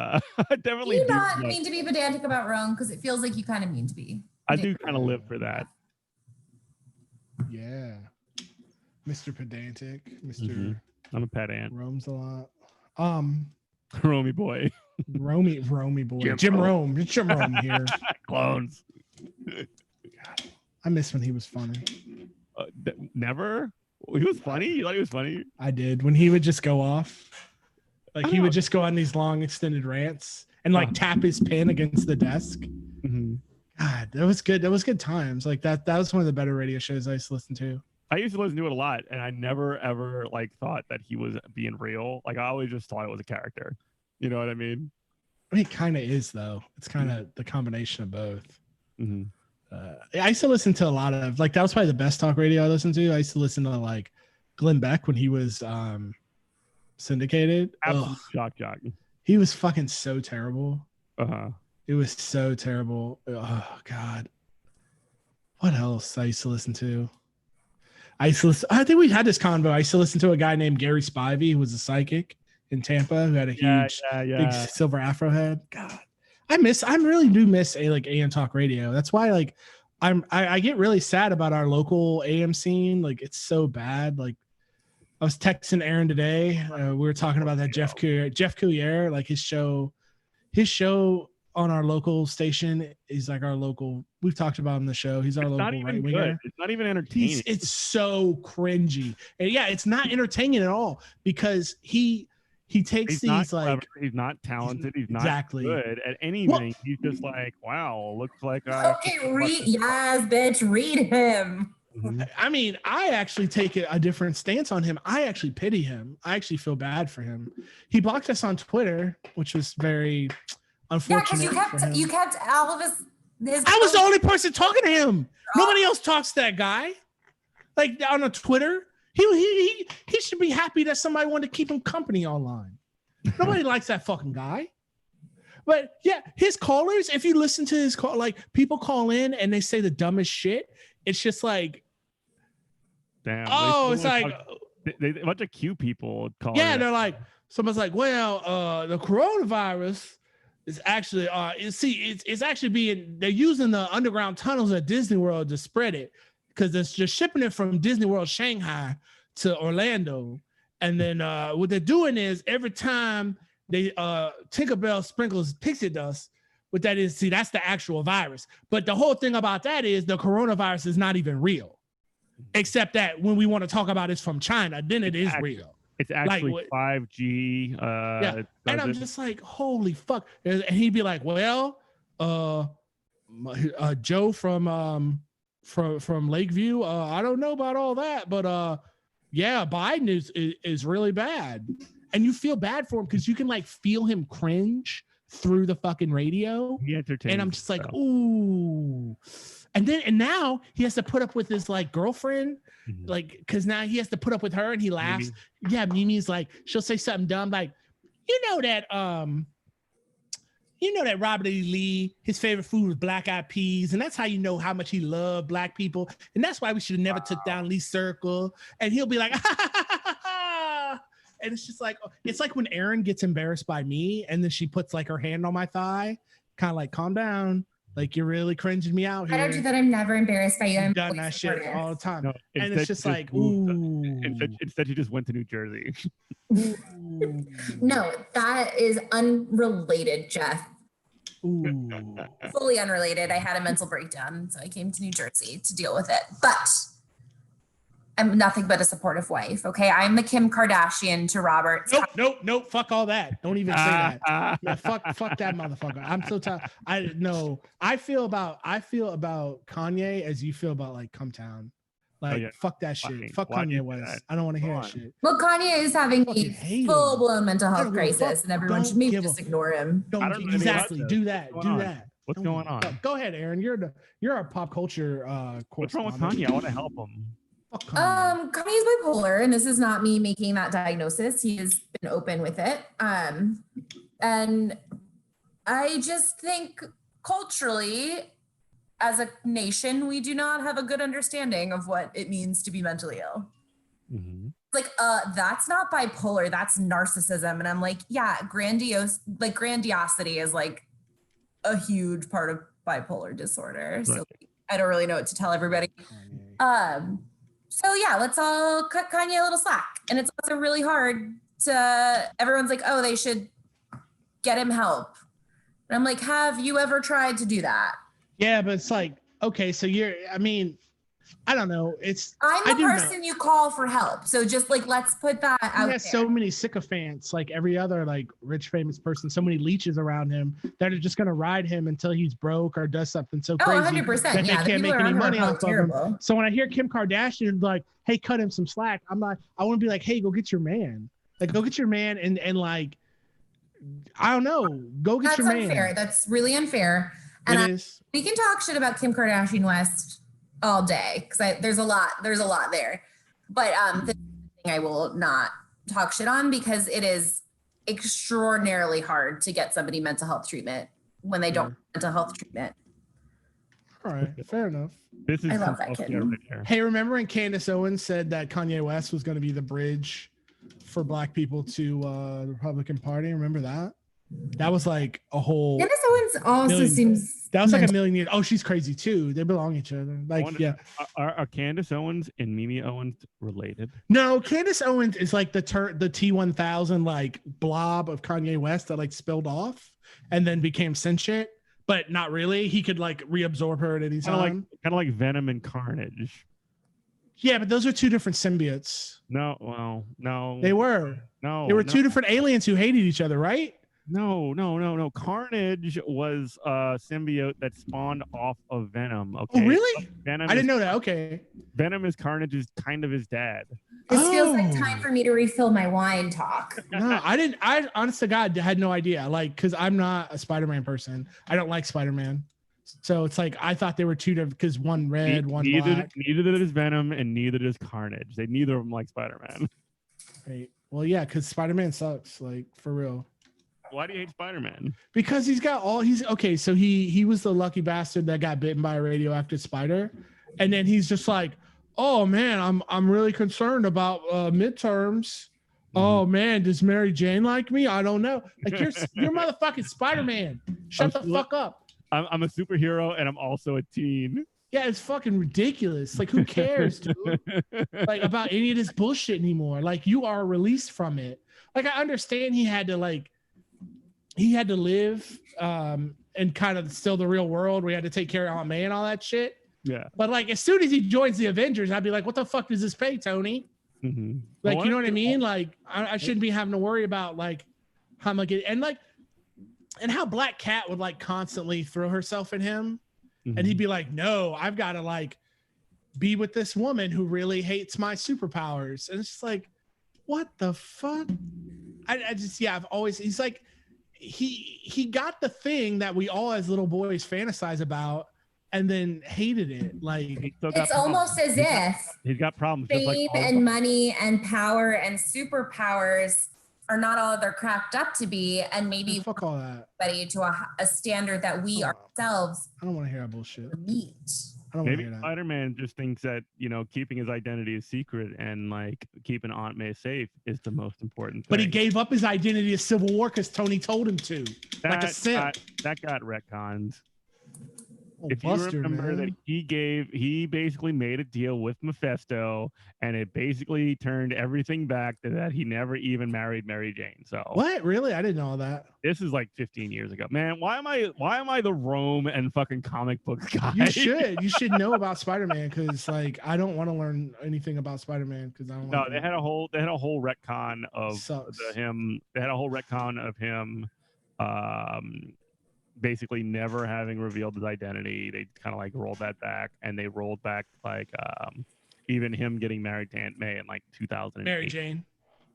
Do you not mean to be pedantic about Rome? Because it feels like you kind of mean to be. I do kind of live for that. Yeah. Mr. Pedantic, Mr. Mhm. I'm a pet ant. Roams a lot. Romy boy. Romy boy. Jim Rome here. Clones. I miss when he was funny. Never? He was funny? You thought he was funny? I did. When he would just go off. Like he would just go on these long extended rants and like tap his pen against the desk. Mm-hmm. God, that was good. That was good times. Like that was one of the better radio shows I used to listen to. I used to listen to it a lot, and I never ever like thought that he was being real. Like I always just thought it was a character. You know what I mean? I mean, it kind of is though. It's kind of the combination of both. Mm-hmm. I used to listen to a lot of like that was probably the best talk radio I listened to. I used to listen to like Glenn Beck when he was syndicated. Absolute shock. He was fucking so terrible. Uh-huh. It was so terrible. Oh God. What else I used to listen to? I think we had this convo. I used to listen to a guy named Gary Spivey, who was a psychic in Tampa, who had a huge big silver afro head. God. I really do miss AM talk radio. That's why like I get really sad about our local AM scene. Like it's so bad. Like I was texting Aaron today. We were talking about that Jeff Coulier, like his show on our local station is like our local. We've talked about him on the show. He's our local right winger. It's not even entertaining. It's so cringy, and yeah, it's not entertaining at all because he takes these like he's not talented. He's not exactly good at anything. He's just like, wow, looks like okay, read him. I mean, I actually take a different stance on him. I actually pity him. I actually feel bad for him. He blocked us on Twitter, which was very unfortunate. Yeah, because you kept all of his. I was the only person talking to him. Nobody else talks to that guy. Like on a Twitter, he should be happy that somebody wanted to keep him company online. Nobody likes that fucking guy. But yeah, his callers. If you listen to his call, like people call in and they say the dumbest shit. It's just like, damn. It's like a bunch of Q people call. Yeah, they're like, someone's like, well, the coronavirus is actually, it's actually they're using the underground tunnels at Disney World to spread it because it's just shipping it from Disney World Shanghai to Orlando, and then what they're doing is every time they Tinkerbell sprinkles pixie dust. What that is, that's the actual virus. But the whole thing about that is the coronavirus is not even real. Except that when we want to talk about it's from China, then it's real. It's actually like, 5G. Yeah. And I'm just like, holy fuck. And he'd be like, well, Joe from Lakeview, I don't know about all that, but yeah, Biden is really bad. And you feel bad for him because you can like feel him cringe through the fucking radio. And I'm just like, ooh. And now he has to put up with his like girlfriend, like, because now he has to put up with her and he laughs. Mimi. Yeah, Mimi's like, she'll say something dumb like, you know that Robert E. Lee, his favorite food was black-eyed peas, and that's how you know how much he loved black people, and that's why we should have never took down Lee's Circle. And he'll be like, and it's just like, it's like when Erin gets embarrassed by me and then she puts like her hand on my thigh, kind of like, calm down. Like, you're really cringing me out here. I don't do that. I'm never embarrassed by you. I've done that shit all the time. No, and it's just like, ooh. Instead, you just went to New Jersey. No, that is unrelated, Jeff. Ooh. Fully unrelated. I had a mental breakdown, so I came to New Jersey to deal with it. But I'm nothing but a supportive wife. Okay, I'm the Kim Kardashian to Robert. Nope. Fuck all that. Don't even say that. Yeah, fuck that motherfucker. I'm so tired. I feel about Kanye as you feel about like Come Town. Like, fuck that shit. Fuck Kanye West. I don't want to hear that shit. Well, Kanye is having a full-blown mental health crisis, and everyone should maybe just ignore him. Exactly. Do that. What's going on? Go ahead, Aaron. You're our pop culture What's wrong with Kanye? I want to help him. Kanye's bipolar, and this is not me making that diagnosis. He has been open with it. And I just think culturally, as a nation, we do not have a good understanding of what it means to be mentally ill. Mm-hmm. Like, that's not bipolar, that's narcissism. And I'm like, yeah, grandiosity is like a huge part of bipolar disorder. Right. So I don't really know what to tell everybody. So yeah, let's all cut Kanye a little slack. And it's also really hard to, everyone's like, oh, they should get him help. And I'm like, have you ever tried to do that? Yeah, but it's like, okay, so I don't know. I'm the person you call for help. So just like, let's put that out there. He has so many sycophants, like every other like rich, famous person, so many leeches around him that are just going to ride him until he's broke or does something so crazy 100%. that they can't make any money off of him. So when I hear Kim Kardashian like, hey, cut him some slack, I want to be like, hey, go get your man. Like, go get your man and like, I don't know, go get your man. That's unfair. That's really unfair. And we can talk shit about Kim Kardashian West all day because there's a lot there, but the thing I will not talk shit on because it is extraordinarily hard to get somebody mental health treatment when they don't want mental health treatment. All right, fair enough. I love that kid. Hey, remember when Candace Owens said that Kanye West was going to be the bridge for Black people to the Republican Party? Remember that? That was like a whole. Candace Owens also seems. That was like a million years. Oh, she's crazy too. They belong to each other. Like, yeah. Are Candace Owens and Mimi Owens related? No, Candace Owens is like the T-1000 like blob of Kanye West that like spilled off and then became sentient, but not really. He could like reabsorb her at any time. Kind of like Venom and Carnage. Yeah, but those are two different symbiotes. No, well, no. They were. No. They were two different aliens who hated each other, right? No. Carnage was a symbiote that spawned off of Venom. Okay. Oh, really? Venom I didn't know that. Okay. Venom is Carnage's kind of his dad. This feels like time for me to refill my wine talk. No, I didn't. I honest to God had no idea. Like, because I'm not a Spider-Man person. I don't like Spider-Man. So it's like I thought they were two different because one red, one black. Neither is Venom and neither is Carnage. Neither of them like Spider-Man. Right. Well, yeah, because Spider-Man sucks. Like, for real. Why do you hate Spider-Man? Because he's okay. So he was the lucky bastard that got bitten by a radioactive spider, and then he's just like, oh man, I'm really concerned about midterms. Oh man, does Mary Jane like me? I don't know. Like you're motherfucking Spider-Man. Shut the fuck up. I'm a superhero and I'm also a teen. Yeah, it's fucking ridiculous. Like, who cares, dude? Like about any of this bullshit anymore. Like, you are released from it. Like, I understand he had to live and kind of still the real world. We had to take care of Aunt May and all that shit. Yeah. But like, as soon as he joins the Avengers, I'd be like, what the fuck does this pay, Tony? Mm-hmm. Like, you know what I mean? Like, I shouldn't be having to worry about like how I'm gonna get and how Black Cat would like constantly throw herself at him. Mm-hmm. And he'd be like, no, I've got to like be with this woman who really hates my superpowers. And it's just like, what the fuck? I've always, he's like, he got the thing that we all as little boys fantasize about and then hated it. Like, it's almost as if he's got problems. Fame and money and power and superpowers are not all they're cracked up to be, and maybe fuck all that. Ready to a standard that we ourselves. I don't want to hear that bullshit. Meet. Maybe Spider-Man just thinks that keeping his identity a secret and like keeping Aunt May safe is the most important thing. But he gave up his identity as Civil War because Tony told him to. Like a simp. That got retconned. If you remember that he basically made a deal with Mephisto, and it basically turned everything back to that he never even married Mary Jane. So what? Really? I didn't know that. This is like 15 years ago, man. Why am I the Rome and fucking comic book guy? You should know about Spider-Man because like I don't want to learn anything about Spider-Man because I don't. No, they had a whole retcon of him. They had a whole retcon of him. Basically never having revealed his identity. They kind of like rolled that back, and they rolled back like even him getting married to Aunt May in like 2008. Mary Jane.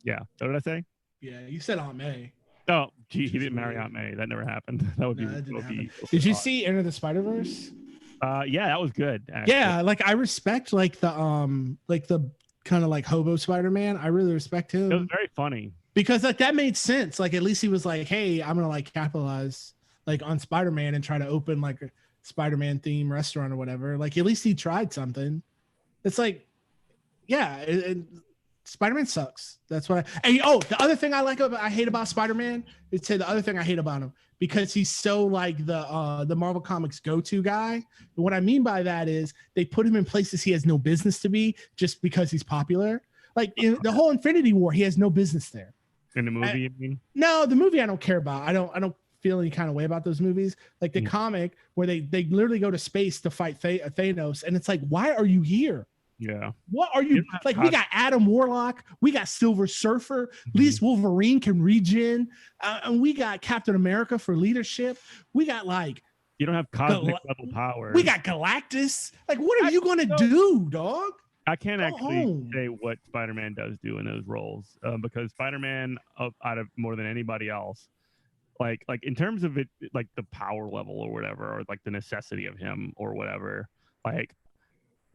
Yeah. What did I say? Yeah, you said Aunt May. Oh, gee, he didn't marry Aunt May. That never happened. That would be. Did you see Enter the Spider-Verse? Yeah, that was good. Actually. Yeah, like I respect like the kind of like hobo Spider-Man. I really respect him. It was very funny because like that made sense. Like at least he was like, hey, I'm gonna like capitalize like on Spider-Man and try to open like a Spider-Man themed restaurant or whatever. Like at least he tried something. It's like, yeah, Spider-Man sucks. That's what the other thing I hate about Spider-Man is the other thing I hate about him, because he's so like the Marvel Comics go-to guy. And what I mean by that is they put him in places he has no business to be just because he's popular. Like in the whole Infinity War, he has no business there. In the movie, you mean? No, the movie I don't care about. I don't feel any kind of way about those movies. Like the comic where they literally go to space to fight Thanos, and it's like, why are you here? Yeah. What are you like? We got Adam Warlock, we got Silver Surfer, at least Wolverine can regen, and we got Captain America for leadership. We got like, you don't have cosmic level powers. We got Galactus. Like, what are you gonna do, dog? I can't actually say what Spider-Man does do in those roles, because Spider-Man, out of more than anybody else, like in terms of it, like the power level or whatever, or like the necessity of him or whatever, like.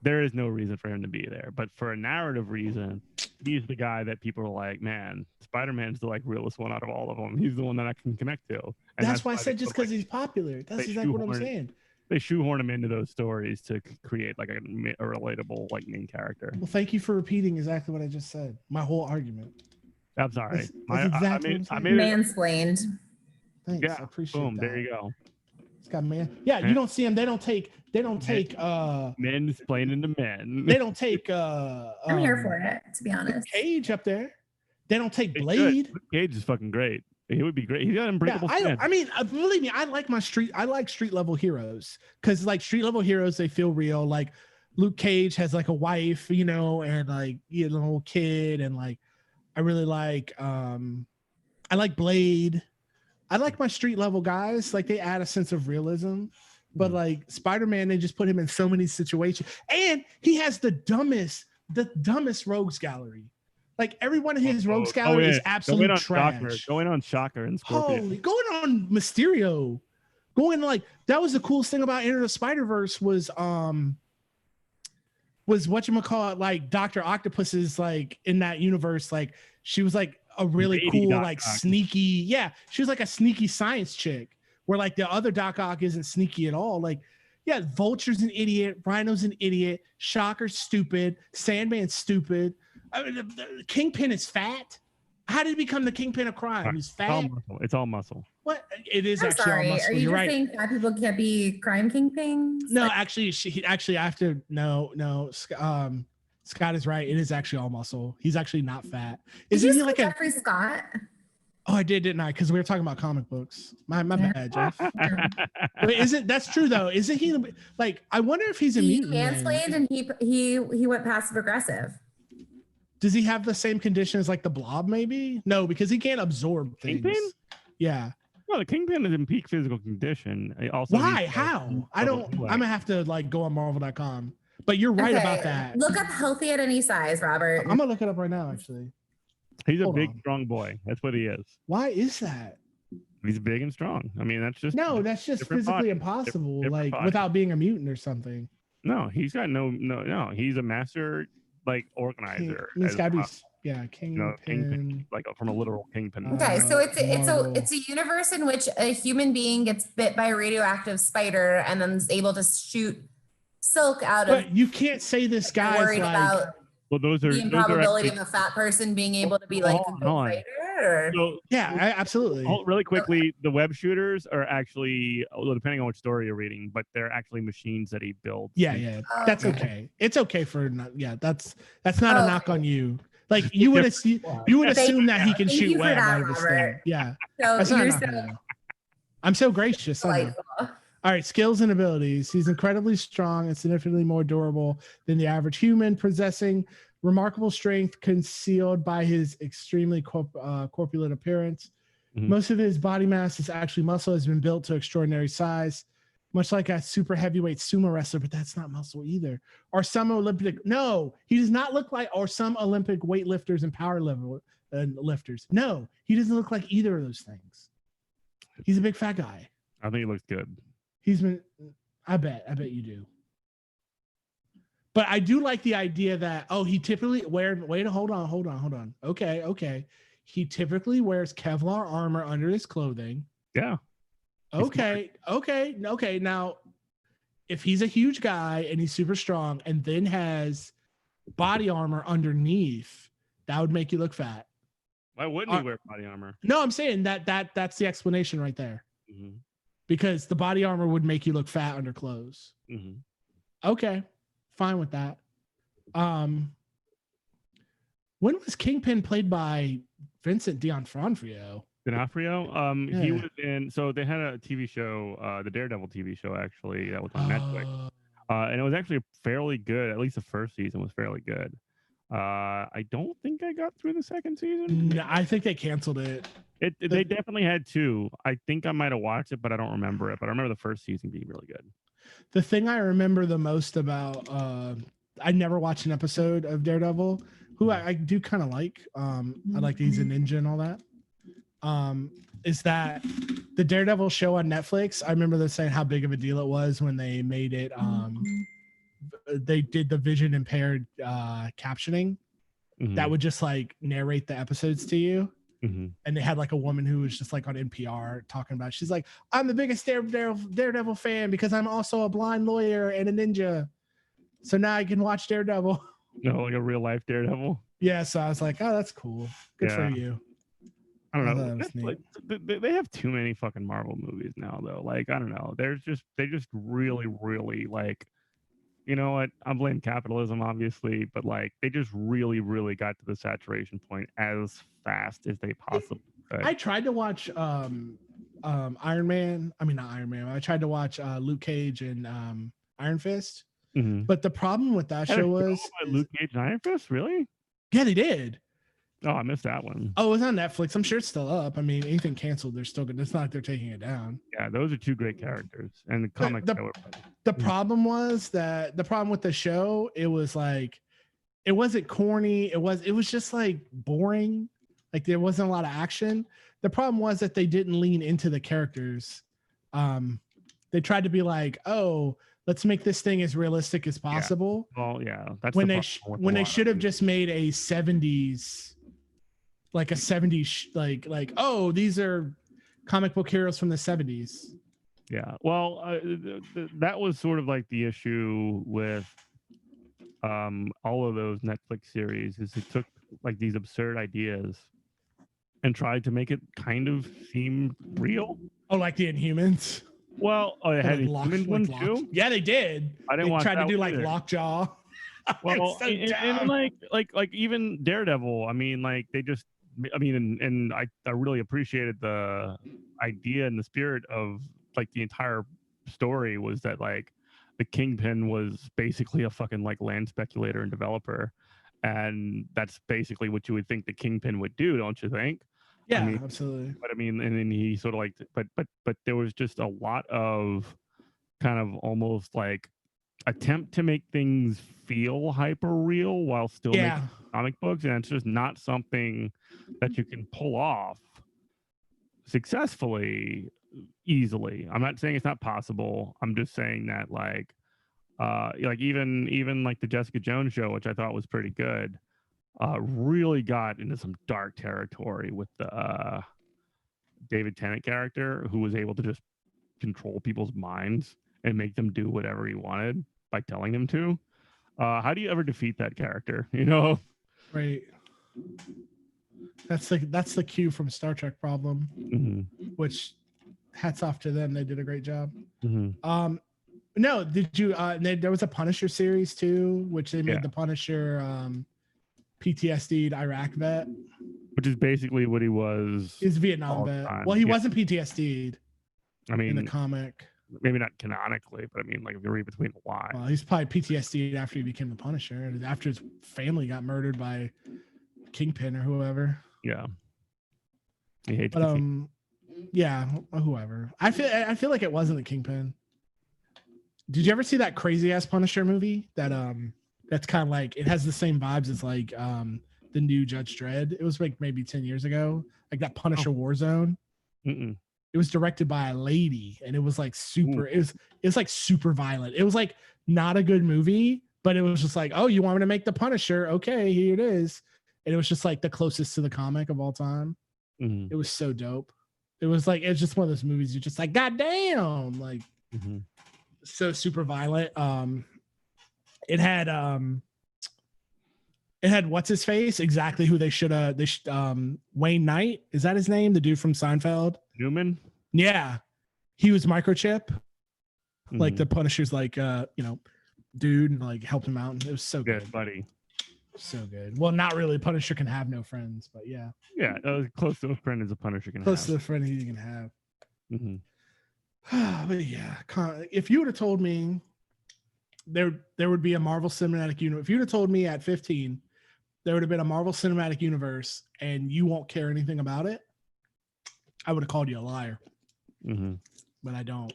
There is no reason for him to be there, but for a narrative reason, he's the guy that people are like, man, Spider-Man's the like realest one out of all of them. He's the one that I can connect to. And that's why I said just because he's popular. That's exactly what I'm saying. They shoehorn him into those stories to create like a relatable like main character. Well, thank you for repeating exactly what I just said. My whole argument. I'm sorry. That's exactly I made mansplained. Thanks. Yeah. I appreciate boom. that. There you go. Got man. Yeah, you don't see them. They don't take men's playing into men. They don't take I'm here for it, to be honest. Cage up there. They don't take Blade. Cage is fucking great. He would be great. He's got unbreakable skin. I mean, believe me, I like street level heroes, because like street level heroes, they feel real. Like Luke Cage has like a wife, you know, and like a little kid, and like I really like I like Blade. I like my street level guys. Like they add a sense of realism, but like Spider-Man, they just put him in so many situations, and he has the dumbest rogues gallery. Like every one of his rogues gallery is absolute trash. Going on Shocker and Scorpion. Holy, going on Mysterio. That was the coolest thing about Enter the Spider-Verse was whatchamacallit, like Dr. Octopus's like in that universe, like she was like a really cool, like sneaky, she was like a sneaky science chick, where like the other Doc Ock isn't sneaky at all. Like, yeah, Vulture's an idiot, Rhino's an idiot, Shocker's stupid, Sandman's stupid. I mean, the Kingpin is fat. How did he become the Kingpin of crime? He's fat. It's all muscle. What? It is actually sorry. all muscle. Are you You're just right. saying fat people can't be crime kingpins? No, actually, I have to. No. Scott is right. It is actually all muscle. He's actually not fat. Isn't he like Jeffrey Scott? Oh, I didn't I? Because we were talking about comic books. My bad, Jeff. Wait, that's true though? Isn't he like? I wonder if he's a mutant. He mansplained and he went passive aggressive. Does he have the same condition as like the Blob? Maybe no, because he can't absorb things. Kingpin? Yeah. No, the Kingpin is in peak physical condition. Also, why? How? I don't. I'm gonna have to like go on Marvel.com. But you're right about that. Look up healthy at any size, Robert. I'm gonna look it up right now. Actually, he's a big, strong boy. That's what he is. Why is that? He's big and strong. I mean, that's just physically impossible. Like without being a mutant or something. No, he's got no. He's a master like organizer. He's got to be Kingpin, like from a literal kingpin. Okay, so it's a universe in which a human being gets bit by a radioactive spider and then is able to shoot silk out of. But you can't say this guy's worried like. About those are the improbability of a fat person being able to be like a good fighter. So, yeah, absolutely. Really quickly, the web shooters are actually, depending on which story you're reading, but they're actually machines that he builds. Yeah, that's okay. It's okay for that's not a knock on you. Like you would assume that he can shoot web out of this thing. Yeah. I'm so gracious. All right, skills and abilities. He's incredibly strong and significantly more durable than the average human, possessing remarkable strength concealed by his extremely corpulent appearance. Mm-hmm. Most of his body mass is actually muscle, has been built to extraordinary size, much like a super heavyweight sumo wrestler, but that's not muscle either. Or some Olympic, no, he does not look like, or some Olympic weightlifters and power lifters. No, he doesn't look like either of those things. He's a big fat guy. I think he looks good. I bet you do. But I do like the idea that, he typically hold on. Okay. He typically wears Kevlar armor under his clothing. Yeah. Okay. Now, if he's a huge guy and he's super strong and then has body armor underneath, That would make you look fat. Why wouldn't he wear body armor? No, I'm saying that's the explanation right there. Mm-hmm. Because the body armor would make you look fat under clothes. Mm-hmm. Okay, fine with that. When was Kingpin played by Vincent D'Onofrio? D'Onofrio. He was in. So they had a TV show, the Daredevil TV show, actually, that was on Netflix, and it was actually fairly good. At least the first season was fairly good. I don't think I got through the second season. No, I think they canceled it. They definitely had two. I think I might have watched it, but I don't remember it. But I remember the first season being really good. The thing I remember the most about, I never watched an episode of Daredevil, who I do kind of like. I like he's a ninja and all that. Is that the Daredevil show on Netflix? I remember them saying how big of a deal it was when they made it. They did the vision impaired captioning that would just like narrate the episodes to you. Mm-hmm. And they had like a woman who was just like on NPR talking about it. She's like, I'm the biggest Daredevil fan because I'm also a blind lawyer and a ninja. So now I can watch Daredevil. No, like a real life Daredevil. Yeah, so I was like, oh, that's cool. Good for you. I don't know. Like, they have too many fucking Marvel movies now, though. Like, I don't know. They just really, really like, you know what? I blame capitalism, obviously, but like they just really, really got to the saturation point as fast as they possibly could. I tried to watch Iron Man. I mean, not Iron Man. I tried to watch Luke Cage and Iron Fist. Mm-hmm. But the problem with that show was Luke Cage and Iron Fist, really? Yeah, they did. Oh, I missed that one. Oh, it was on Netflix. I'm sure it's still up. I mean, anything canceled, they're still good. It's not like they're taking it down. Yeah, those are two great characters. And the comic. The problem was that the problem with the show, it was like, it wasn't corny. It was just like boring. Like there wasn't a lot of action. The problem was that they didn't lean into the characters. They tried to be like, oh, let's make this thing as realistic as possible. Yeah. Well, yeah, that's when they should have just made a 70s. Like a 70s, like, oh, these are comic book heroes from the 70s. Yeah. Well, that was sort of like the issue with all of those Netflix series is it took like these absurd ideas and tried to make it kind of seem real. Oh, like the Inhumans? Well, they had Inhumans one too? Yeah, they did. I didn't watch that. They tried to do like Lockjaw. Well, so and like even Daredevil, I mean, like they just, I mean, and I really appreciated the idea and the spirit of like the entire story was that like the Kingpin was basically a fucking like land speculator and developer, and that's basically what you would think the Kingpin would do, don't you think? Yeah, I mean, absolutely. But I mean, and then he sort of like, but there was just a lot of kind of almost like attempt to make things feel hyper real while still making comic books, and it's just not something that you can pull off successfully easily. I'm not saying it's not possible. I'm just saying that like even like the Jessica Jones show, which I thought was pretty good, really got into some dark territory with the David Tennant character, who was able to just control people's minds and make them do whatever he wanted by telling them to. How do you ever defeat that character? You know, right? That's the cue from Star Trek Problem, which hats off to them. They did a great job. No, did you? There was a Punisher series too, which they made the Punisher PTSD Iraq vet, which is basically what he was. He's a Vietnam vet. Well, he wasn't PTSD'd. I mean, in the comic, maybe not canonically, but I mean, like if you read between the lines, well, he's probably PTSD'd after he became the Punisher, after his family got murdered by Kingpin or whoever. Yeah. He hates yeah, whoever. I feel like it wasn't the Kingpin. Did you ever see that crazy ass Punisher movie that that's kind of like, it has the same vibes as like the new Judge Dredd? It was like maybe 10 years ago, like that Punisher Warzone. It was directed by a lady, and it was like super. It was like super violent. It was like not a good movie, but it was just like, oh, you want me to make the Punisher? Okay, here it is. And it was just like the closest to the comic of all time. It was so dope. It was like, it's just one of those movies you're just like, God damn, like so super violent. It had It had what's his face, exactly who they should have. Wayne Knight, is that his name? The dude from Seinfeld. Newman. Yeah, he was Microchip. Like the Mhm. Punisher's like dude, and like helped him out. It was so Good good. buddy. So good. Well, not really. Punisher can have no friends, but yeah. Yeah, close to a friend as a Punisher can Close to have. the friend he can have. Mm-hmm. But yeah, if you would have told me there would be a Marvel Cinematic Universe, if you'd have told me at 15 there would have been a Marvel Cinematic Universe and you won't care anything about it, I would have called you a liar. Mm-hmm. But I don't.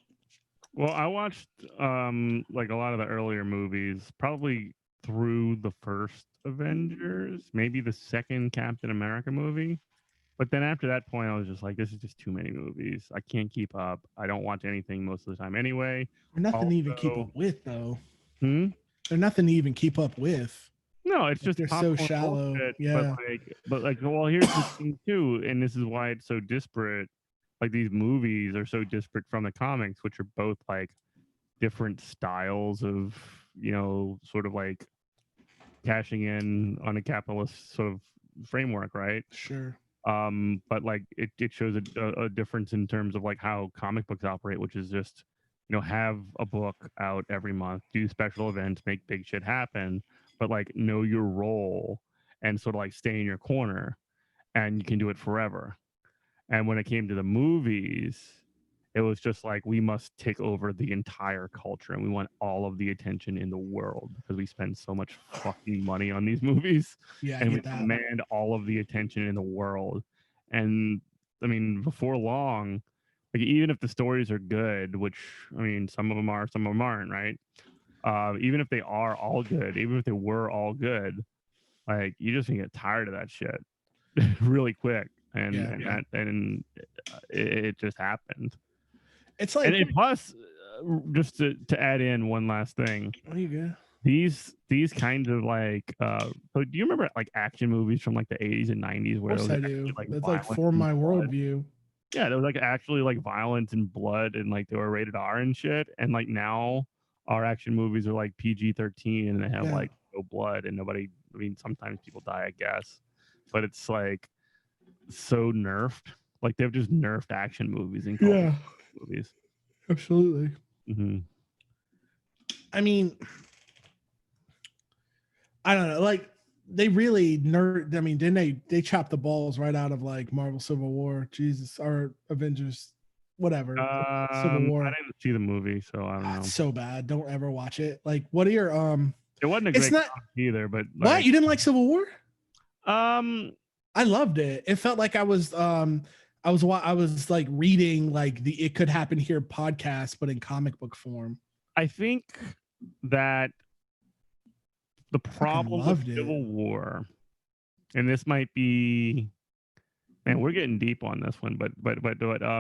Well, I watched like a lot of the earlier movies, probably through the first Avengers, maybe the second Captain America movie. But then after that point, I was just like, this is just too many movies. I can't keep up. I don't watch anything most of the time anyway. There's nothing Also, to even keep up with, though. Hmm? There's nothing to even keep up with. No, it's just they're so popcorn shallow. bullshit, Yeah. But like, well, here's the thing too, and this is why it's so disparate. Like these movies are so disparate from the comics, which are both like different styles of, you know, sort of like cashing in on a capitalist sort of framework, right? Sure. But like it shows a difference in terms of like how comic books operate, which is just, you know, have a book out every month, do special events, make big shit happen, but like know your role and sort of like stay in your corner, and you can do it forever. And when it came to the movies, it was just like, we must take over the entire culture and we want all of the attention in the world because we spend so much fucking money on these movies. Yeah, and we demand all of the attention in the world. And I mean, before long, like even if the stories are good, which I mean, some of them are, some of them aren't, right? Even if they are all good, even if they were all good, like you just gonna get tired of that shit really quick. And it just happened. It's like, and plus, just to add in one last thing, are you good? These kinds of like, so do you remember like action movies from like the 80s and 90s where Of course I do. like That's like formed my worldview. Yeah, there was like actually like violence and blood, and like they were rated R and shit. And like now our action movies are like PG-13 and they have like no blood and nobody, I mean, sometimes people die, I guess, but it's like so nerfed. Like they've just nerfed action movies and movies. Absolutely. Mm-hmm. I mean, I don't know. Like they really I mean, didn't they chop the balls right out of like Marvel Civil War, Jesus, or Avengers, whatever. Civil War. I didn't see the movie, so I don't know. It's so bad. Don't ever watch it. Like, what are your It wasn't a great comic either, but like, what, you didn't like Civil War? I loved it. It felt like I was like reading like the It Could Happen Here podcast, but in comic book form. I think that the problem with Civil War, and this might be, man, we're getting deep on this one, but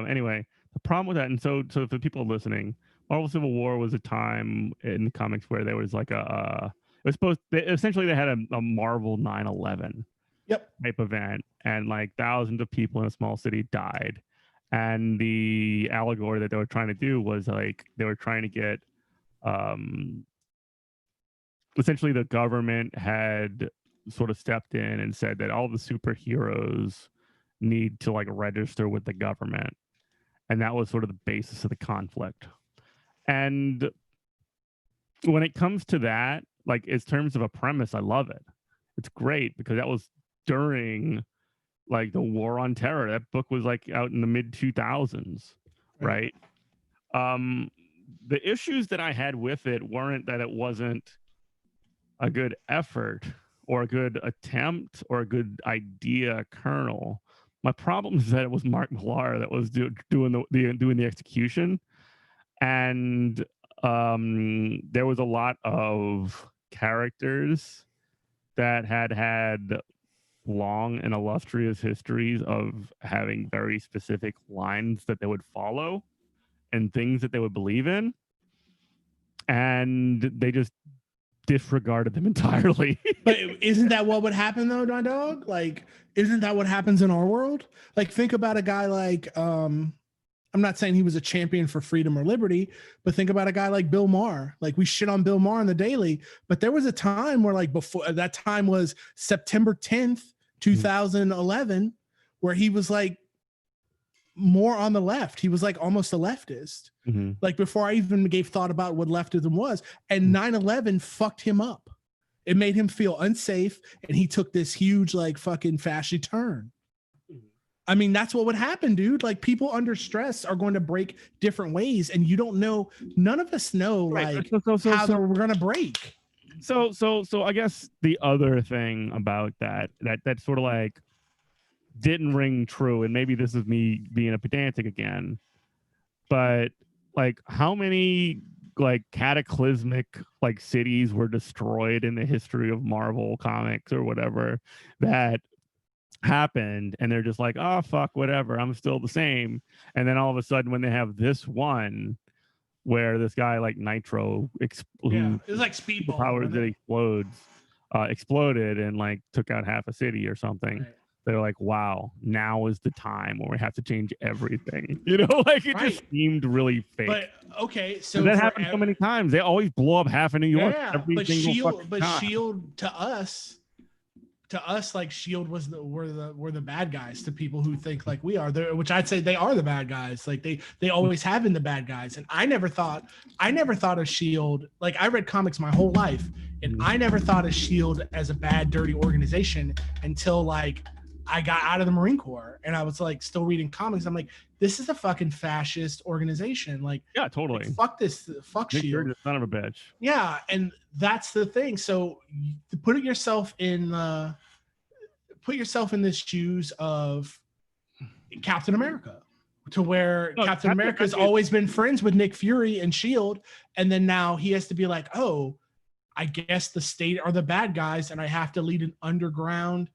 anyway, the problem with that, and so for people listening, Marvel Civil War was a time in the comics where there was like essentially they had a Marvel 9/11 type event, and like thousands of people in a small city died. And the allegory that they were trying to do was like they were trying to get essentially the government had sort of stepped in and said that all the superheroes need to like register with the government, and that was sort of the basis of the conflict. And when it comes to that, like in terms of a premise, I love it. It's great because that was during like the War on Terror. That book was like out in the mid 2000s, right? The issues that I had with it weren't that it wasn't a good effort or a good attempt or a good idea kernel. My problem is that it was Mark Millar that was doing the execution, and there was a lot of characters that had long and illustrious histories of having very specific lines that they would follow and things that they would believe in, and they just disregarded them entirely. But isn't that what would happen though, my dog? Like, isn't that what happens in our world? Like, think about a guy like I I'm not saying he was a champion for freedom or liberty, but think about a guy like Bill Maher. Like we shit on Bill Maher on the daily, but there was a time where like before that time was September 10th, 2011, where he was like more on the left. He was like almost a leftist. Like before I even gave thought about what leftism was, and 9/11 fucked him up. It made him feel unsafe, and he took this huge like fucking fascist turn. I mean, that's what would happen, dude. Like people under stress are going to break different ways, and you don't know. None of us know like how we're going to break. So I guess the other thing about that sort of like didn't ring true, and maybe this is me being a pedantic again, but like how many like cataclysmic like cities were destroyed in the history of Marvel comics or whatever that happened, and they're just like, oh fuck, whatever, I'm still the same. And then all of a sudden when they have this one where this guy like Nitro it was like Speedball powers that exploded and like took out half a city or something, right. They're like, wow, now is the time where we have to change everything. You know, like it just seemed really fake. But okay, so that happened so many times. They always blow up half of New York. Yeah, but Shield to us, like Shield were the bad guys to people who think like we are. Which I'd say they are the bad guys. Like they always have been the bad guys. And I never thought of Shield. Like I read comics my whole life, and I never thought of Shield as a bad, dirty organization until like I got out of the Marine Corps and I was like still reading comics. I'm like, this is a fucking fascist organization. Like, yeah, totally. Like, fuck this. Fuck Shield. You're the son of a bitch. Yeah, and that's the thing. So put yourself in the shoes of Captain America, to where Captain America has always been friends with Nick Fury and Shield, and then now he has to be like, oh, I guess the state are the bad guys, and I have to lead an underground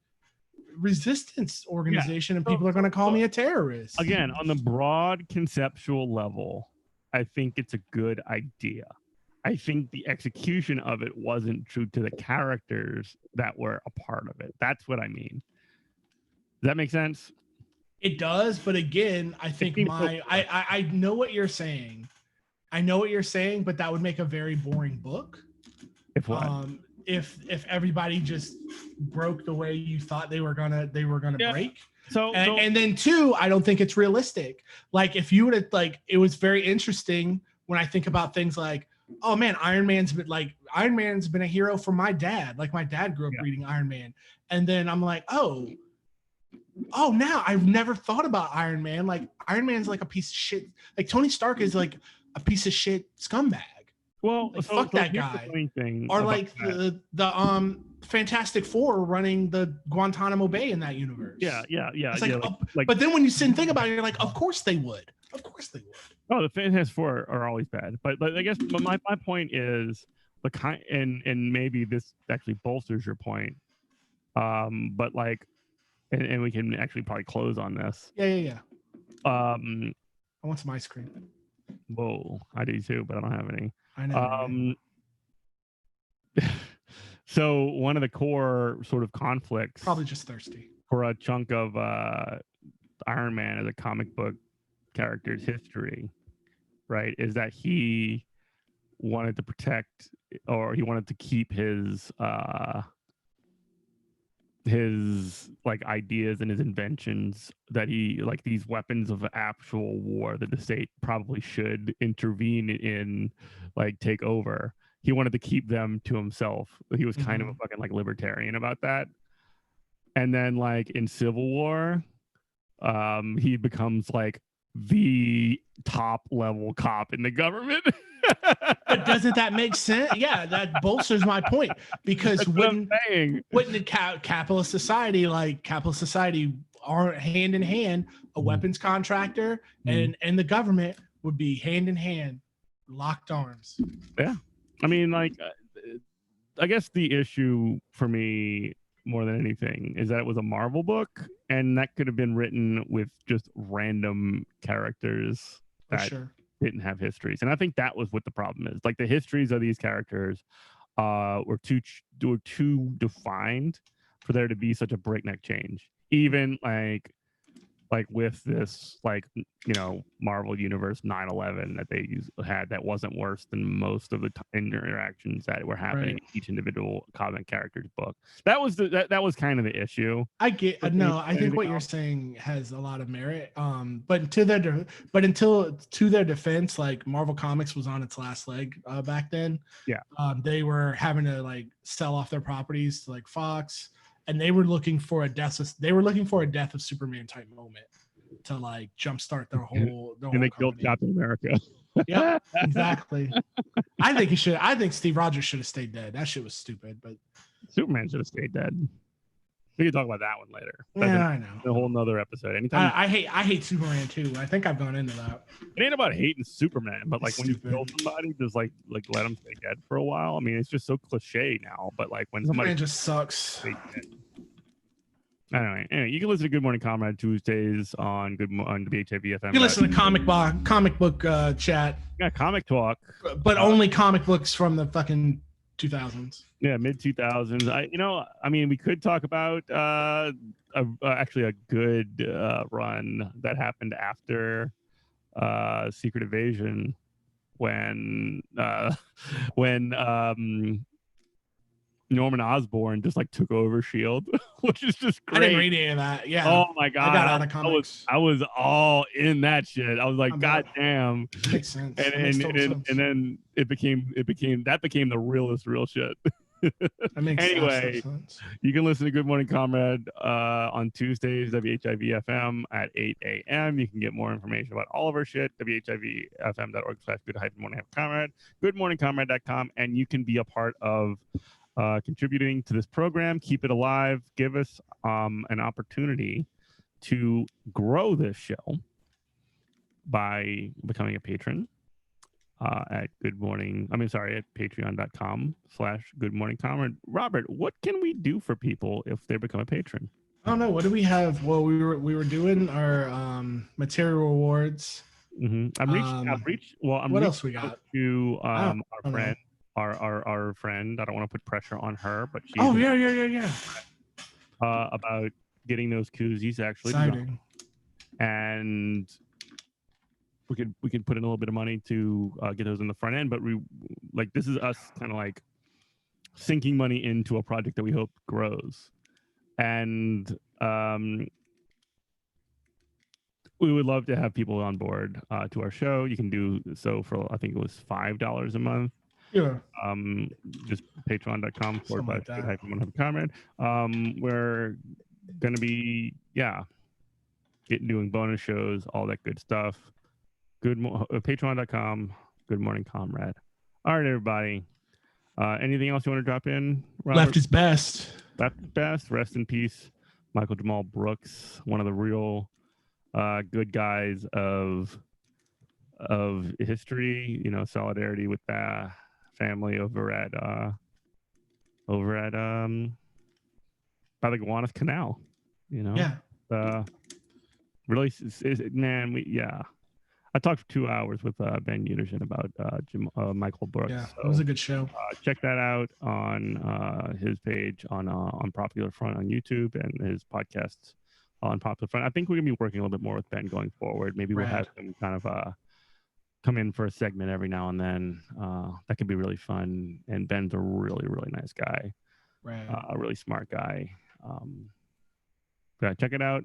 resistance organization, and people are going to call me a terrorist. Again, on the broad conceptual level, I think it's a good idea. I think the execution of it wasn't true to the characters that were a part of it. That's what I mean. Does that make sense? It does, but again, I think I know what you're saying. I know what you're saying, but that would make a very boring book. If what? If everybody just broke the way you thought they were gonna break. And then two, I don't think it's realistic. Like if you would have like, it was very interesting when I think about things like, oh man, Iron Man's been a hero for my dad. Like my dad grew up reading Iron Man, and then I'm like, oh, now I've never thought about Iron Man. Like Iron Man's like a piece of shit. Like Tony Stark is like a piece of shit scumbag. Well, like, fuck that guy. Or like the Fantastic Four running the Guantanamo Bay in that universe. Yeah. It's like, but then when you sit and think about it, you're like, of course they would. Oh, the Fantastic Four are always bad. But I guess my point is the kind, and maybe this actually bolsters your point. But like, and we can actually probably close on this. Yeah. I want some ice cream. Whoa, I do too, but I don't have any. I know. So one of the core sort of conflicts, probably just thirsty, for a chunk of Iron Man as a comic book character's history, right, is that he wanted to protect, or he wanted to keep his like ideas and his inventions that he like, these weapons of actual war that the state probably should intervene in, like take over. He wanted to keep them to himself. He was kind of a fucking like libertarian about that. And then like in Civil War, he becomes like the top level cop in the government. But doesn't that make sense? Yeah, that bolsters my point, because wouldn't the capitalist society are hand in hand, a weapons contractor and the government would be hand in hand, locked arms. Yeah, I mean, like, I guess the issue for me more than anything is that it was a Marvel book, and that could have been written with just random characters that didn't have histories. And I think that was what the problem is. Like the histories of these characters were too defined for there to be such a breakneck change. Even like like with this, like, you know, Marvel Universe 9/11 that they had that wasn't worse than most of the interactions that were happening in each individual comic character's book. That was that was kind of the issue. I get no. I think what you're saying has a lot of merit. But to their defense, like Marvel Comics was on its last leg back then. Yeah. They were having to like sell off their properties to like Fox, and they were looking for a death of Superman type moment to like jumpstart their whole. And they killed Captain America. Yeah, exactly. I think Steve Rogers should have stayed dead. That shit was stupid, but Superman should have stayed dead. We can talk about that one later. Yeah, I know. A whole nother episode. Anytime I hate Superman too. I think I've gone into that. It ain't about hating Superman, but like when you kill somebody, just like let them stay dead for a while. I mean, it's just so cliche now. But like when somebody Superman just sucks. Anyway, you can listen to Good Morning Comrade Tuesdays on on WHIV FM. You can listen to comic book chat. Yeah, comic talk, but only comic books from the fucking 2000s. Yeah, mid 2000s. I mean, we could talk about actually a good run that happened after Secret Invasion when Norman Osborn just like took over Shield, which is just great. I didn't read any of that. Yeah. Oh my god. I got out of comics. I was all in that shit. I was like, god damn. Makes sense. And then it became the realest real shit. That makes anyway, sense. You can listen to Good Morning Comrade on Tuesdays, WHIV FM at 8 a.m. You can get more information about all of our shit, WHIVFM.org/good-morning-comrade, goodmorningcomrade.com, and you can be a part of contributing to this program. Keep it alive. Give us an opportunity to grow this show by becoming a patron at patreon.com/goodmorningcomrade. Robert, what can we do for people if they become a patron? I don't know. What do we have? Well, we were doing our material rewards. I'm what else we got? To our friend. Our friend. I don't want to put pressure on her, but she's yeah. About getting those koozies actually, and we could put in a little bit of money to get those in the front end. But this is us kind of like sinking money into a project that we hope grows, and we would love to have people on board to our show. You can do so for I think it was $5 a month. Yeah. Just patreon.com/good-morning-comrade. We're gonna be doing bonus shows, all that good stuff. Patreon.com, Good Morning Comrade. All right, everybody. Anything else you want to drop in, Robert? Left is best. Left is best. Rest in peace, Michael Jamal Brooks, one of the real good guys of history. Solidarity with the family over at by the Gowanus Canal. Really, man. I talked for 2 hours with Ben Uderson about Michael Brooks. Yeah, it was a good show. Check that out on his page on Popular Front on YouTube and his podcasts on Popular Front. I think we're gonna be working a little bit more with Ben going forward. Maybe we'll have him kind of come in for a segment every now and then. That could be really fun. And Ben's a really, really nice guy. A really smart guy. Check it out.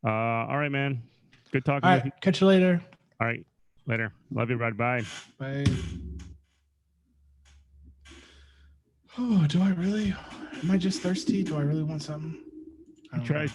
All right, man. Good talking with you. Catch you later. All right. Later. Love you, Brad. Bye. Bye. Oh, do I really? Am I just thirsty? Do I really want something? Try.